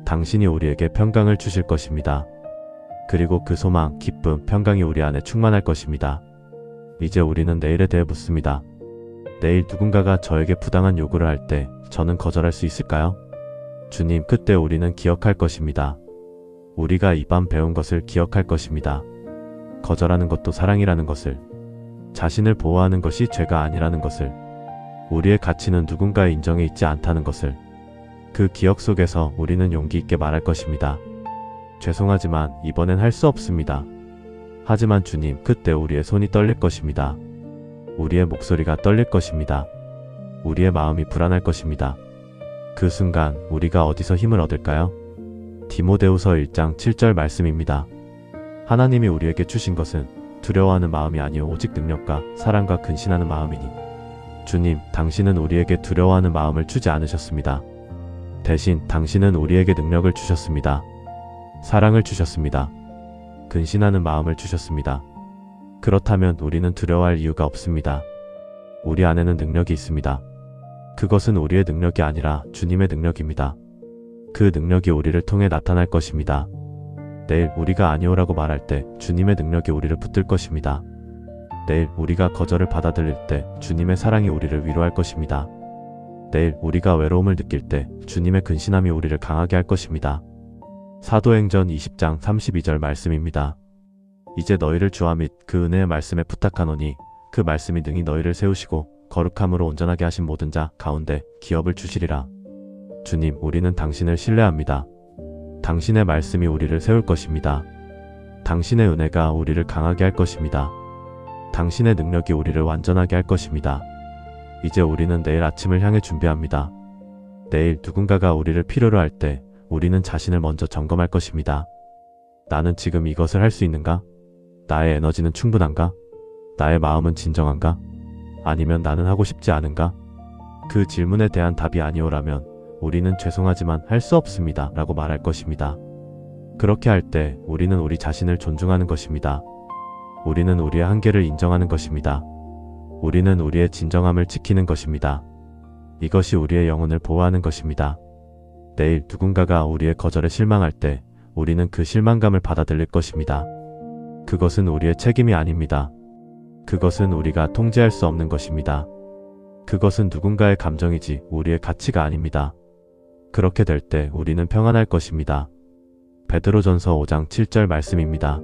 당신이 우리에게 평강을 주실 것입니다. 그리고 그 소망, 기쁨, 평강이 우리 안에 충만할 것입니다. 이제 우리는 내일에 대해 묻습니다. 내일 누군가가 저에게 부당한 요구를 할 때 저는 거절할 수 있을까요? 주님, 그때 우리는 기억할 것입니다. 우리가 이 밤 배운 것을 기억할 것입니다. 거절하는 것도 사랑이라는 것을, 자신을 보호하는 것이 죄가 아니라는 것을, 우리의 가치는 누군가의 인정에 있지 않다는 것을, 그 기억 속에서 우리는 용기 있게 말할 것입니다. 죄송하지만 이번엔 할 수 없습니다. 하지만 주님, 그때 우리의 손이 떨릴 것입니다. 우리의 목소리가 떨릴 것입니다. 우리의 마음이 불안할 것입니다. 그 순간 우리가 어디서 힘을 얻을까요? 디모데후서 1장 7절 말씀입니다. 하나님이 우리에게 주신 것은 두려워하는 마음이 아니요 오직 능력과 사랑과 근신하는 마음이니. 주님, 당신은 우리에게 두려워하는 마음을 주지 않으셨습니다. 대신 당신은 우리에게 능력을 주셨습니다. 사랑을 주셨습니다. 근신하는 마음을 주셨습니다. 그렇다면 우리는 두려워할 이유가 없습니다. 우리 안에는 능력이 있습니다. 그것은 우리의 능력이 아니라 주님의 능력입니다. 그 능력이 우리를 통해 나타날 것입니다. 내일 우리가 아니오라고 말할 때 주님의 능력이 우리를 붙들 것입니다. 내일 우리가 거절을 받아들일 때 주님의 사랑이 우리를 위로할 것입니다. 내일 우리가 외로움을 느낄 때 주님의 근신함이 우리를 강하게 할 것입니다. 사도행전 20장 32절 말씀입니다. 이제 너희를 주와 및 그 은혜의 말씀에 부탁하노니 그 말씀이 능히 너희를 세우시고 거룩함으로 온전하게 하신 모든 자 가운데 기업을 주시리라. 주님, 우리는 당신을 신뢰합니다. 당신의 말씀이 우리를 세울 것입니다. 당신의 은혜가 우리를 강하게 할 것입니다. 당신의 능력이 우리를 완전하게 할 것입니다. 이제 우리는 내일 아침을 향해 준비합니다. 내일 누군가가 우리를 필요로 할 때 우리는 자신을 먼저 점검할 것입니다. 나는 지금 이것을 할 수 있는가? 나의 에너지는 충분한가? 나의 마음은 진정한가? 아니면 나는 하고 싶지 않은가? 그 질문에 대한 답이 아니오라면 우리는 죄송하지만 할 수 없습니다 라고 말할 것입니다. 그렇게 할 때 우리는 우리 자신을 존중하는 것입니다. 우리는 우리의 한계를 인정하는 것입니다. 우리는 우리의 진정함을 지키는 것입니다. 이것이 우리의 영혼을 보호하는 것입니다. 내일 누군가가 우리의 거절에 실망할 때 우리는 그 실망감을 받아들일 것입니다. 그것은 우리의 책임이 아닙니다. 그것은 우리가 통제할 수 없는 것입니다. 그것은 누군가의 감정이지 우리의 가치가 아닙니다. 그렇게 될 때 우리는 평안할 것입니다. 베드로전서 5장 7절 말씀입니다.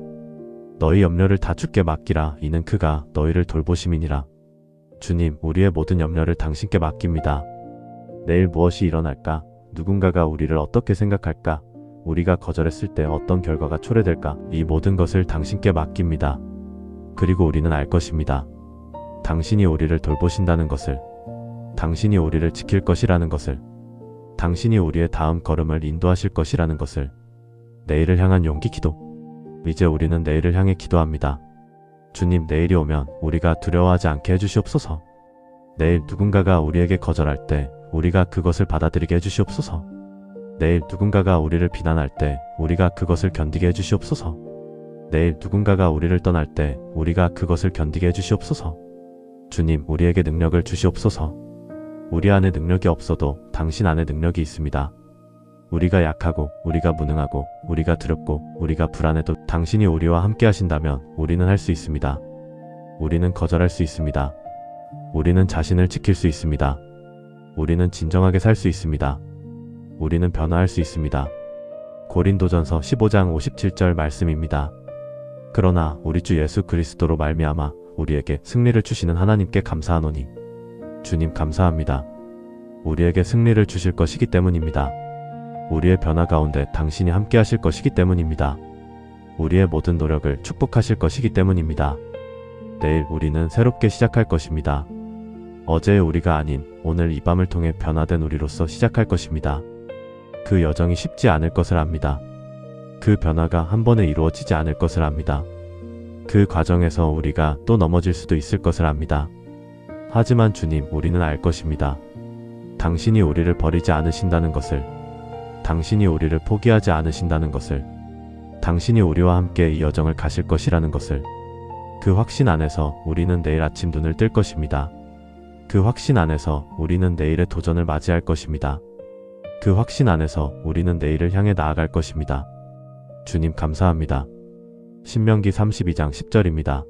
너희 염려를 다 주께 맡기라. 이는 그가 너희를 돌보심이니라. 주님, 우리의 모든 염려를 당신께 맡깁니다. 내일 무엇이 일어날까? 누군가가 우리를 어떻게 생각할까? 우리가 거절했을 때 어떤 결과가 초래될까? 이 모든 것을 당신께 맡깁니다. 그리고 우리는 알 것입니다. 당신이 우리를 돌보신다는 것을, 당신이 우리를 지킬 것이라는 것을, 당신이 우리의 다음 걸음을 인도하실 것이라는 것을. 내일을 향한 용기 기도. 이제 우리는 내일을 향해 기도합니다. 주님, 내일이 오면 우리가 두려워하지 않게 해주시옵소서. 내일 누군가가 우리에게 거절할 때 우리가 그것을 받아들이게 해주시옵소서. 내일 누군가가 우리를 비난할 때 우리가 그것을 견디게 해주시옵소서. 내일 누군가가 우리를 떠날 때 우리가 그것을 견디게 해주시옵소서. 주님, 우리에게 능력을 주시옵소서. 우리 안에 능력이 없어도 당신 안에 능력이 있습니다. 우리가 약하고 우리가 무능하고 우리가 두렵고 우리가 불안해도 당신이 우리와 함께 하신다면 우리는 할 수 있습니다. 우리는 거절할 수 있습니다. 우리는 자신을 지킬 수 있습니다. 우리는 진정하게 살 수 있습니다. 우리는 변화할 수 있습니다. 고린도전서 15장 57절 말씀입니다. 그러나 우리 주 예수 그리스도로 말미암아 우리에게 승리를 주시는 하나님께 감사하노니. 주님, 감사합니다. 우리에게 승리를 주실 것이기 때문입니다. 우리의 변화 가운데 당신이 함께 하실 것이기 때문입니다. 우리의 모든 노력을 축복하실 것이기 때문입니다. 내일 우리는 새롭게 시작할 것입니다. 어제의 우리가 아닌 오늘 이 밤을 통해 변화된 우리로서 시작할 것입니다. 그 여정이 쉽지 않을 것을 압니다. 그 변화가 한 번에 이루어지지 않을 것을 압니다. 그 과정에서 우리가 또 넘어질 수도 있을 것을 압니다. 하지만 주님, 우리는 알 것입니다. 당신이 우리를 버리지 않으신다는 것을, 당신이 우리를 포기하지 않으신다는 것을, 당신이 우리와 함께 이 여정을 가실 것이라는 것을. 그 확신 안에서 우리는 내일 아침 눈을 뜰 것입니다. 그 확신 안에서 우리는 내일의 도전을 맞이할 것입니다. 그 확신 안에서 우리는 내일을 향해 나아갈 것입니다. 주님, 감사합니다. 신명기 32장 10절입니다.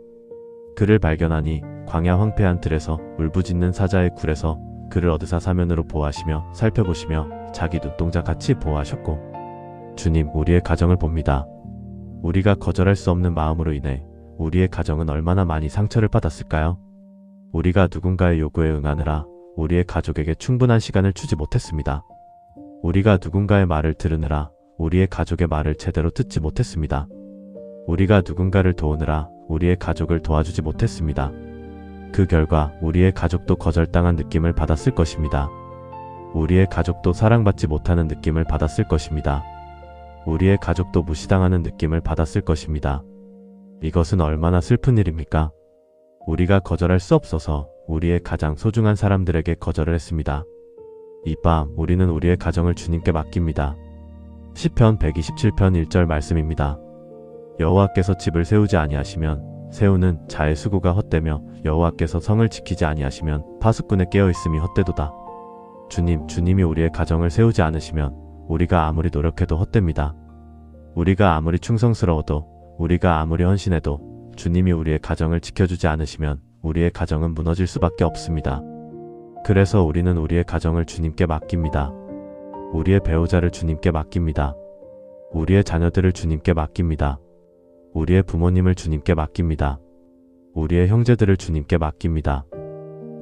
그를 발견하니 광야 황폐한 들에서 울부짖는 사자의 굴에서 그를 얻으사 사면으로 보호하시며 살펴보시며 자기 눈동자 같이 보호하셨고. 주님, 우리의 가정을 봅니다. 우리가 거절할 수 없는 마음으로 인해 우리의 가정은 얼마나 많이 상처를 받았을까요? 우리가 누군가의 요구에 응하느라 우리의 가족에게 충분한 시간을 주지 못했습니다. 우리가 누군가의 말을 들으느라 우리의 가족의 말을 제대로 듣지 못했습니다. 우리가 누군가를 도우느라 우리의 가족을 도와주지 못했습니다. 그 결과 우리의 가족도 거절당한 느낌을 받았을 것입니다. 우리의 가족도 사랑받지 못하는 느낌을 받았을 것입니다. 우리의 가족도 무시당하는 느낌을 받았을 것입니다. 이것은 얼마나 슬픈 일입니까? 우리가 거절할 수 없어서 우리의 가장 소중한 사람들에게 거절을 했습니다. 이 밤 우리는 우리의 가정을 주님께 맡깁니다. 시편 127편 1절 말씀입니다. 여호와께서 집을 세우지 아니하시면 세우는 자의 수고가 헛되며 여호와께서 성을 지키지 아니하시면 파수꾼의 깨어있음이 헛되도다. 주님이 우리의 가정을 세우지 않으시면 우리가 아무리 노력해도 헛됩니다. 우리가 아무리 충성스러워도, 우리가 아무리 헌신해도 주님이 우리의 가정을 지켜주지 않으시면 우리의 가정은 무너질 수밖에 없습니다. 그래서 우리는 우리의 가정을 주님께 맡깁니다. 우리의 배우자를 주님께 맡깁니다. 우리의 자녀들을 주님께 맡깁니다. 우리의 부모님을 주님께 맡깁니다. 우리의 형제들을 주님께 맡깁니다.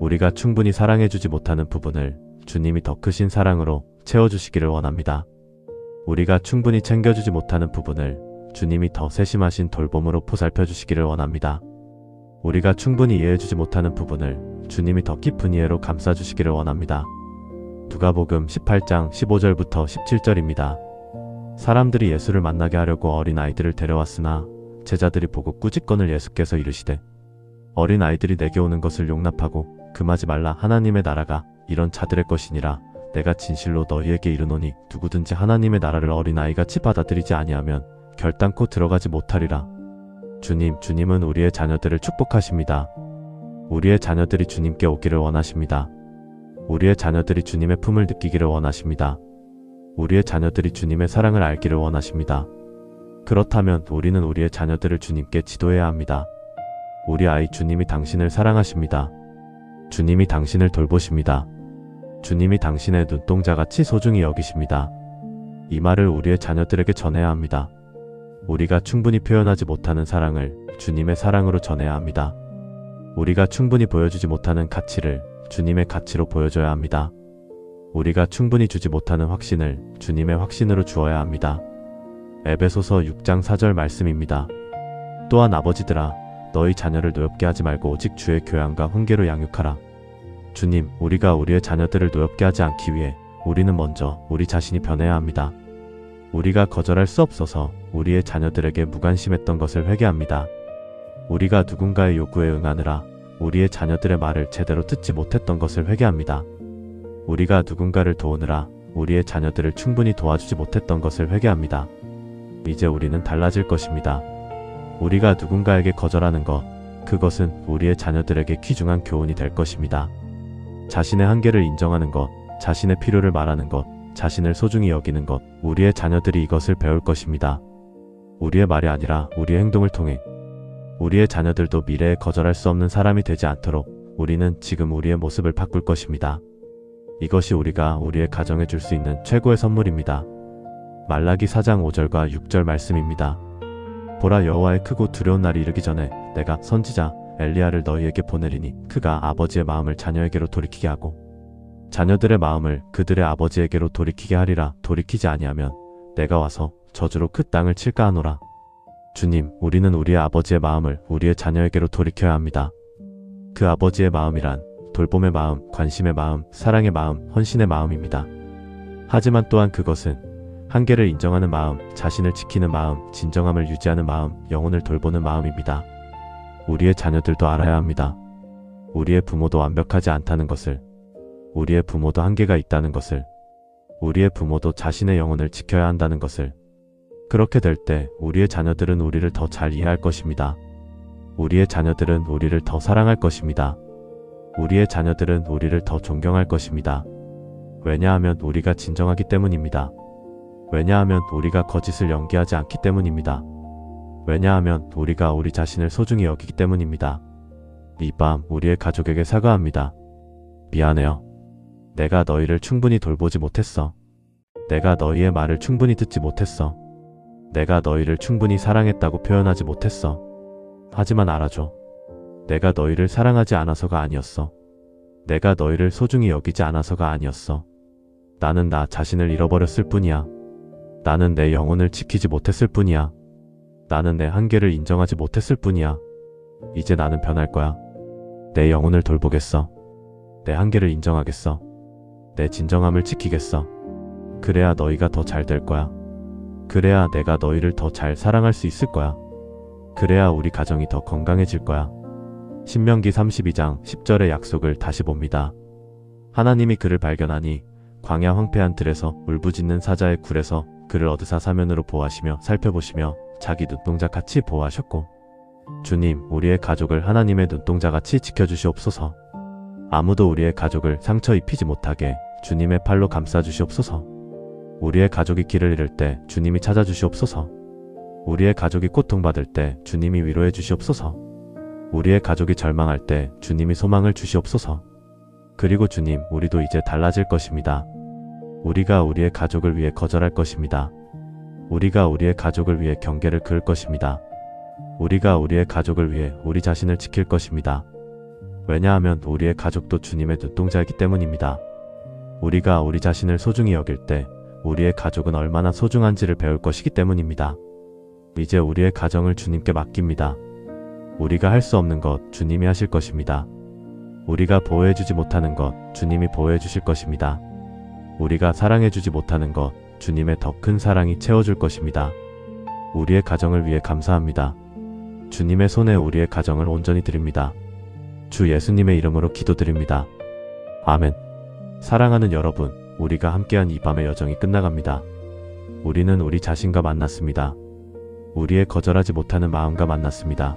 우리가 충분히 사랑해주지 못하는 부분을 주님이 더 크신 사랑으로 채워주시기를 원합니다. 우리가 충분히 챙겨주지 못하는 부분을 주님이 더 세심하신 돌봄으로 보살펴주시기를 원합니다. 우리가 충분히 이해해주지 못하는 부분을 주님이 더 깊은 이해로 감싸주시기를 원합니다. 누가복음 18장 15절부터 17절입니다. 사람들이 예수를 만나게 하려고 어린 아이들을 데려왔으나 제자들이 보고 꾸짖거늘 예수께서 이르시되 어린 아이들이 내게 오는 것을 용납하고 금하지 말라. 하나님의 나라가 이런 자들의 것이니라. 내가 진실로 너희에게 이르노니 누구든지 하나님의 나라를 어린 아이같이 받아들이지 아니하면 결단코 들어가지 못하리라. 주님은 우리의 자녀들을 축복하십니다. 우리의 자녀들이 주님께 오기를 원하십니다. 우리의 자녀들이 주님의 품을 느끼기를 원하십니다. 우리의 자녀들이 주님의 사랑을 알기를 원하십니다. 그렇다면 우리는 우리의 자녀들을 주님께 지도해야 합니다. 우리 아이, 주님이 당신을 사랑하십니다. 주님이 당신을 돌보십니다. 주님이 당신의 눈동자같이 소중히 여기십니다. 이 말을 우리의 자녀들에게 전해야 합니다. 우리가 충분히 표현하지 못하는 사랑을 주님의 사랑으로 전해야 합니다. 우리가 충분히 보여주지 못하는 가치를 주님의 가치로 보여줘야 합니다. 우리가 충분히 주지 못하는 확신을 주님의 확신으로 주어야 합니다. 에베소서 6장 4절 말씀입니다. 또한 아버지들아, 너희 자녀를 노엽게 하지 말고 오직 주의 교양과 훈계로 양육하라. 주님, 우리가 우리의 자녀들을 노엽게 하지 않기 위해 우리는 먼저 우리 자신이 변해야 합니다. 우리가 거절할 수 없어서 우리의 자녀들에게 무관심했던 것을 회개합니다. 우리가 누군가의 요구에 응하느라 우리의 자녀들의 말을 제대로 듣지 못했던 것을 회개합니다. 우리가 누군가를 도우느라 우리의 자녀들을 충분히 도와주지 못했던 것을 회개합니다. 이제 우리는 달라질 것입니다. 우리가 누군가에게 거절하는 것, 그것은 우리의 자녀들에게 귀중한 교훈이 될 것입니다. 자신의 한계를 인정하는 것, 자신의 필요를 말하는 것, 자신을 소중히 여기는 것, 우리의 자녀들이 이것을 배울 것입니다. 우리의 말이 아니라 우리의 행동을 통해 우리의 자녀들도 미래에 거절할 수 없는 사람이 되지 않도록 우리는 지금 우리의 모습을 바꿀 것입니다. 이것이 우리가 우리의 가정에 줄 수 있는 최고의 선물입니다. 말라기 4장 5절과 6절 말씀입니다. 보라, 여호와의 크고 두려운 날이 이르기 전에 내가 선지자 엘리야를 너희에게 보내리니 그가 아버지의 마음을 자녀에게로 돌이키게 하고 자녀들의 마음을 그들의 아버지에게로 돌이키게 하리라. 돌이키지 아니하면 내가 와서 저주로 그 땅을 칠까 하노라. 주님, 우리는 우리의 아버지의 마음을 우리의 자녀에게로 돌이켜야 합니다. 그 아버지의 마음이란 돌봄의 마음, 관심의 마음, 사랑의 마음, 헌신의 마음입니다. 하지만 또한 그것은 한계를 인정하는 마음, 자신을 지키는 마음, 진정함을 유지하는 마음, 영혼을 돌보는 마음입니다. 우리의 자녀들도 알아야 합니다. 우리의 부모도 완벽하지 않다는 것을, 우리의 부모도 한계가 있다는 것을, 우리의 부모도 자신의 영혼을 지켜야 한다는 것을. 그렇게 될 때 우리의 자녀들은 우리를 더 잘 이해할 것입니다. 우리의 자녀들은 우리를 더 사랑할 것입니다. 우리의 자녀들은 우리를 더 존경할 것입니다. 왜냐하면 우리가 진정하기 때문입니다. 왜냐하면 우리가 거짓을 연기하지 않기 때문입니다. 왜냐하면 우리가 우리 자신을 소중히 여기기 때문입니다. 이 밤 우리의 가족에게 사과합니다. 미안해요. 내가 너희를 충분히 돌보지 못했어. 내가 너희의 말을 충분히 듣지 못했어. 내가 너희를 충분히 사랑했다고 표현하지 못했어. 하지만 알아줘. 내가 너희를 사랑하지 않아서가 아니었어. 내가 너희를 소중히 여기지 않아서가 아니었어. 나는 나 자신을 잃어버렸을 뿐이야. 나는 내 영혼을 지키지 못했을 뿐이야. 나는 내 한계를 인정하지 못했을 뿐이야. 이제 나는 변할 거야. 내 영혼을 돌보겠어. 내 한계를 인정하겠어. 내 진정함을 지키겠어. 그래야 너희가 더 잘 될 거야. 그래야 내가 너희를 더 잘 사랑할 수 있을 거야. 그래야 우리 가정이 더 건강해질 거야. 신명기 32장 10절의 약속을 다시 봅니다. 하나님이 그를 발견하니 광야 황폐한 들에서 울부짖는 사자의 굴에서 그를 얻으사 사면으로 보호하시며 살펴보시며 자기 눈동자같이 보호하셨고, 주님, 우리의 가족을 하나님의 눈동자같이 지켜주시옵소서. 아무도 우리의 가족을 상처 입히지 못하게 주님의 팔로 감싸주시옵소서. 우리의 가족이 길을 잃을 때 주님이 찾아주시옵소서. 우리의 가족이 고통받을 때 주님이 위로해 주시옵소서. 우리의 가족이 절망할 때 주님이 소망을 주시옵소서. 그리고 주님, 우리도 이제 달라질 것입니다. 우리가 우리의 가족을 위해 거절할 것입니다. 우리가 우리의 가족을 위해 경계를 그을 것입니다. 우리가 우리의 가족을 위해 우리 자신을 지킬 것입니다. 왜냐하면 우리의 가족도 주님의 눈동자이기 때문입니다. 우리가 우리 자신을 소중히 여길 때 우리의 가족은 얼마나 소중한지를 배울 것이기 때문입니다. 이제 우리의 가정을 주님께 맡깁니다. 우리가 할 수 없는 것 주님이 하실 것입니다. 우리가 보호해주지 못하는 것 주님이 보호해 주실 것입니다. 우리가 사랑해주지 못하는 것 주님의 더 큰 사랑이 채워줄 것입니다. 우리의 가정을 위해 감사합니다. 주님의 손에 우리의 가정을 온전히 드립니다. 주 예수님의 이름으로 기도드립니다. 아멘. 사랑하는 여러분, 우리가 함께한 이 밤의 여정이 끝나갑니다. 우리는 우리 자신과 만났습니다. 우리의 거절하지 못하는 마음과 만났습니다.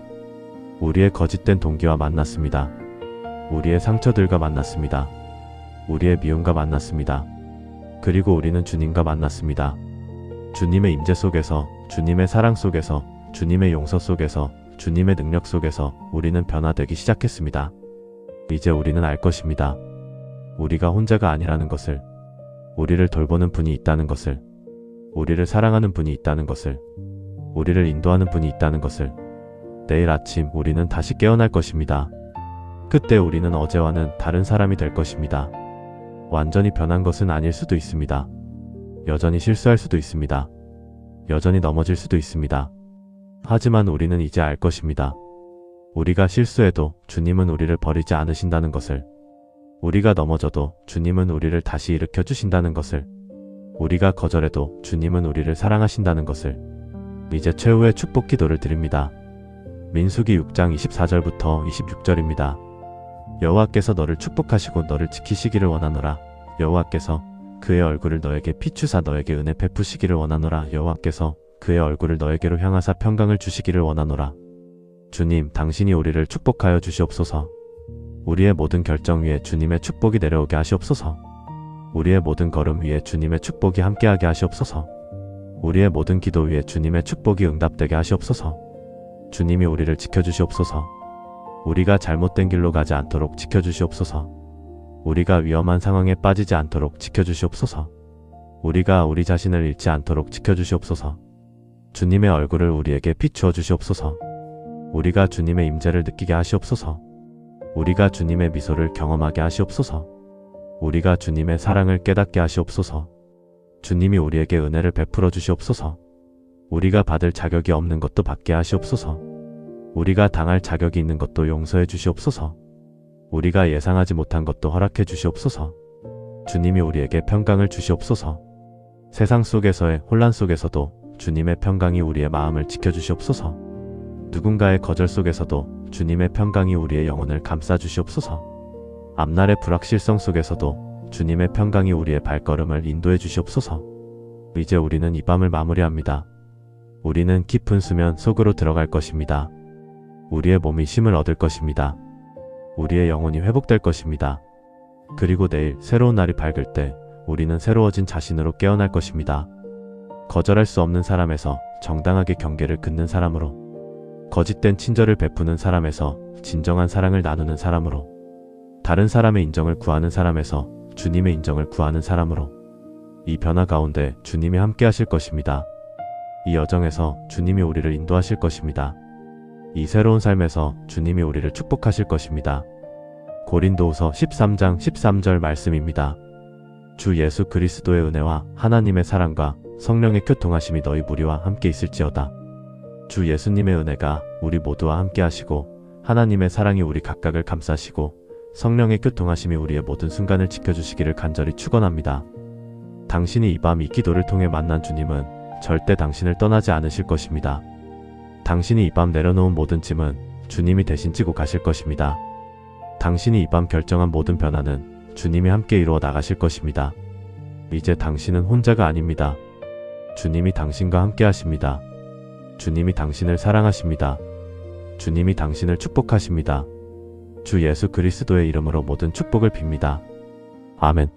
우리의 거짓된 동기와 만났습니다. 우리의 상처들과 만났습니다. 우리의 미움과 만났습니다. 그리고 우리는 주님과 만났습니다. 주님의 임재 속에서, 주님의 사랑 속에서, 주님의 용서 속에서, 주님의 능력 속에서 우리는 변화되기 시작했습니다. 이제 우리는 알 것입니다. 우리가 혼자가 아니라는 것을, 우리를 돌보는 분이 있다는 것을, 우리를 사랑하는 분이 있다는 것을, 우리를 인도하는 분이 있다는 것을. 내일 아침 우리는 다시 깨어날 것입니다. 그때 우리는 어제와는 다른 사람이 될 것입니다. 완전히 변한 것은 아닐 수도 있습니다. 여전히 실수할 수도 있습니다. 여전히 넘어질 수도 있습니다. 하지만 우리는 이제 알 것입니다. 우리가 실수해도 주님은 우리를 버리지 않으신다는 것을, 우리가 넘어져도 주님은 우리를 다시 일으켜 주신다는 것을, 우리가 거절해도 주님은 우리를 사랑하신다는 것을. 이제 최후의 축복 기도를 드립니다. 민수기 6장 24절부터 26절입니다. 여호와께서 너를 축복하시고 너를 지키시기를 원하노라. 여호와께서 그의 얼굴을 너에게 비추사 너에게 은혜 베푸시기를 원하노라. 여호와께서 그의 얼굴을 너에게로 향하사 평강을 주시기를 원하노라. 주님, 당신이 우리를 축복하여 주시옵소서. 우리의 모든 결정 위에 주님의 축복이 내려오게 하시옵소서. 우리의 모든 걸음 위에 주님의 축복이 함께하게 하시옵소서. 우리의 모든 기도 위에 주님의 축복이 응답되게 하시옵소서. 주님이 우리를 지켜주시옵소서. 우리가 잘못된 길로 가지 않도록 지켜주시옵소서. 우리가 위험한 상황에 빠지지 않도록 지켜주시옵소서. 우리가 우리 자신을 잃지 않도록 지켜주시옵소서. 주님의 얼굴을 우리에게 비추어 주시옵소서. 우리가 주님의 임재를 느끼게 하시옵소서. 우리가 주님의 미소를 경험하게 하시옵소서. 우리가 주님의 사랑을 깨닫게 하시옵소서. 주님이 우리에게 은혜를 베풀어 주시옵소서. 우리가 받을 자격이 없는 것도 받게 하시옵소서. 우리가 당할 자격이 있는 것도 용서해 주시옵소서. 우리가 예상하지 못한 것도 허락해 주시옵소서. 주님이 우리에게 평강을 주시옵소서. 세상 속에서의 혼란 속에서도 주님의 평강이 우리의 마음을 지켜주시옵소서. 누군가의 거절 속에서도 주님의 평강이 우리의 영혼을 감싸 주시옵소서. 앞날의 불확실성 속에서도 주님의 평강이 우리의 발걸음을 인도해 주시옵소서. 이제 우리는 이 밤을 마무리합니다. 우리는 깊은 수면 속으로 들어갈 것입니다. 우리의 몸이 쉼을 얻을 것입니다. 우리의 영혼이 회복될 것입니다. 그리고 내일 새로운 날이 밝을 때 우리는 새로워진 자신으로 깨어날 것입니다. 거절할 수 없는 사람에서 정당하게 경계를 긋는 사람으로, 거짓된 친절을 베푸는 사람에서 진정한 사랑을 나누는 사람으로, 다른 사람의 인정을 구하는 사람에서 주님의 인정을 구하는 사람으로, 이 변화 가운데 주님이 함께 하실 것입니다. 이 여정에서 주님이 우리를 인도하실 것입니다. 이 새로운 삶에서 주님이 우리를 축복하실 것입니다. 고린도후서 13장 13절 말씀입니다. 주 예수 그리스도의 은혜와 하나님의 사랑과 성령의 교통하심이 너희 무리와 함께 있을지어다. 주 예수님의 은혜가 우리 모두와 함께 하시고 하나님의 사랑이 우리 각각을 감싸시고 성령의 교통하심이 우리의 모든 순간을 지켜주시기를 간절히 축원합니다. 당신이 이 밤 이 기도를 통해 만난 주님은 절대 당신을 떠나지 않으실 것입니다. 당신이 이 밤 내려놓은 모든 짐은 주님이 대신 지고 가실 것입니다. 당신이 이 밤 결정한 모든 변화는 주님이 함께 이루어 나가실 것입니다. 이제 당신은 혼자가 아닙니다. 주님이 당신과 함께 하십니다. 주님이 당신을 사랑하십니다. 주님이 당신을 축복하십니다. 주 예수 그리스도의 이름으로 모든 축복을 빕니다. 아멘.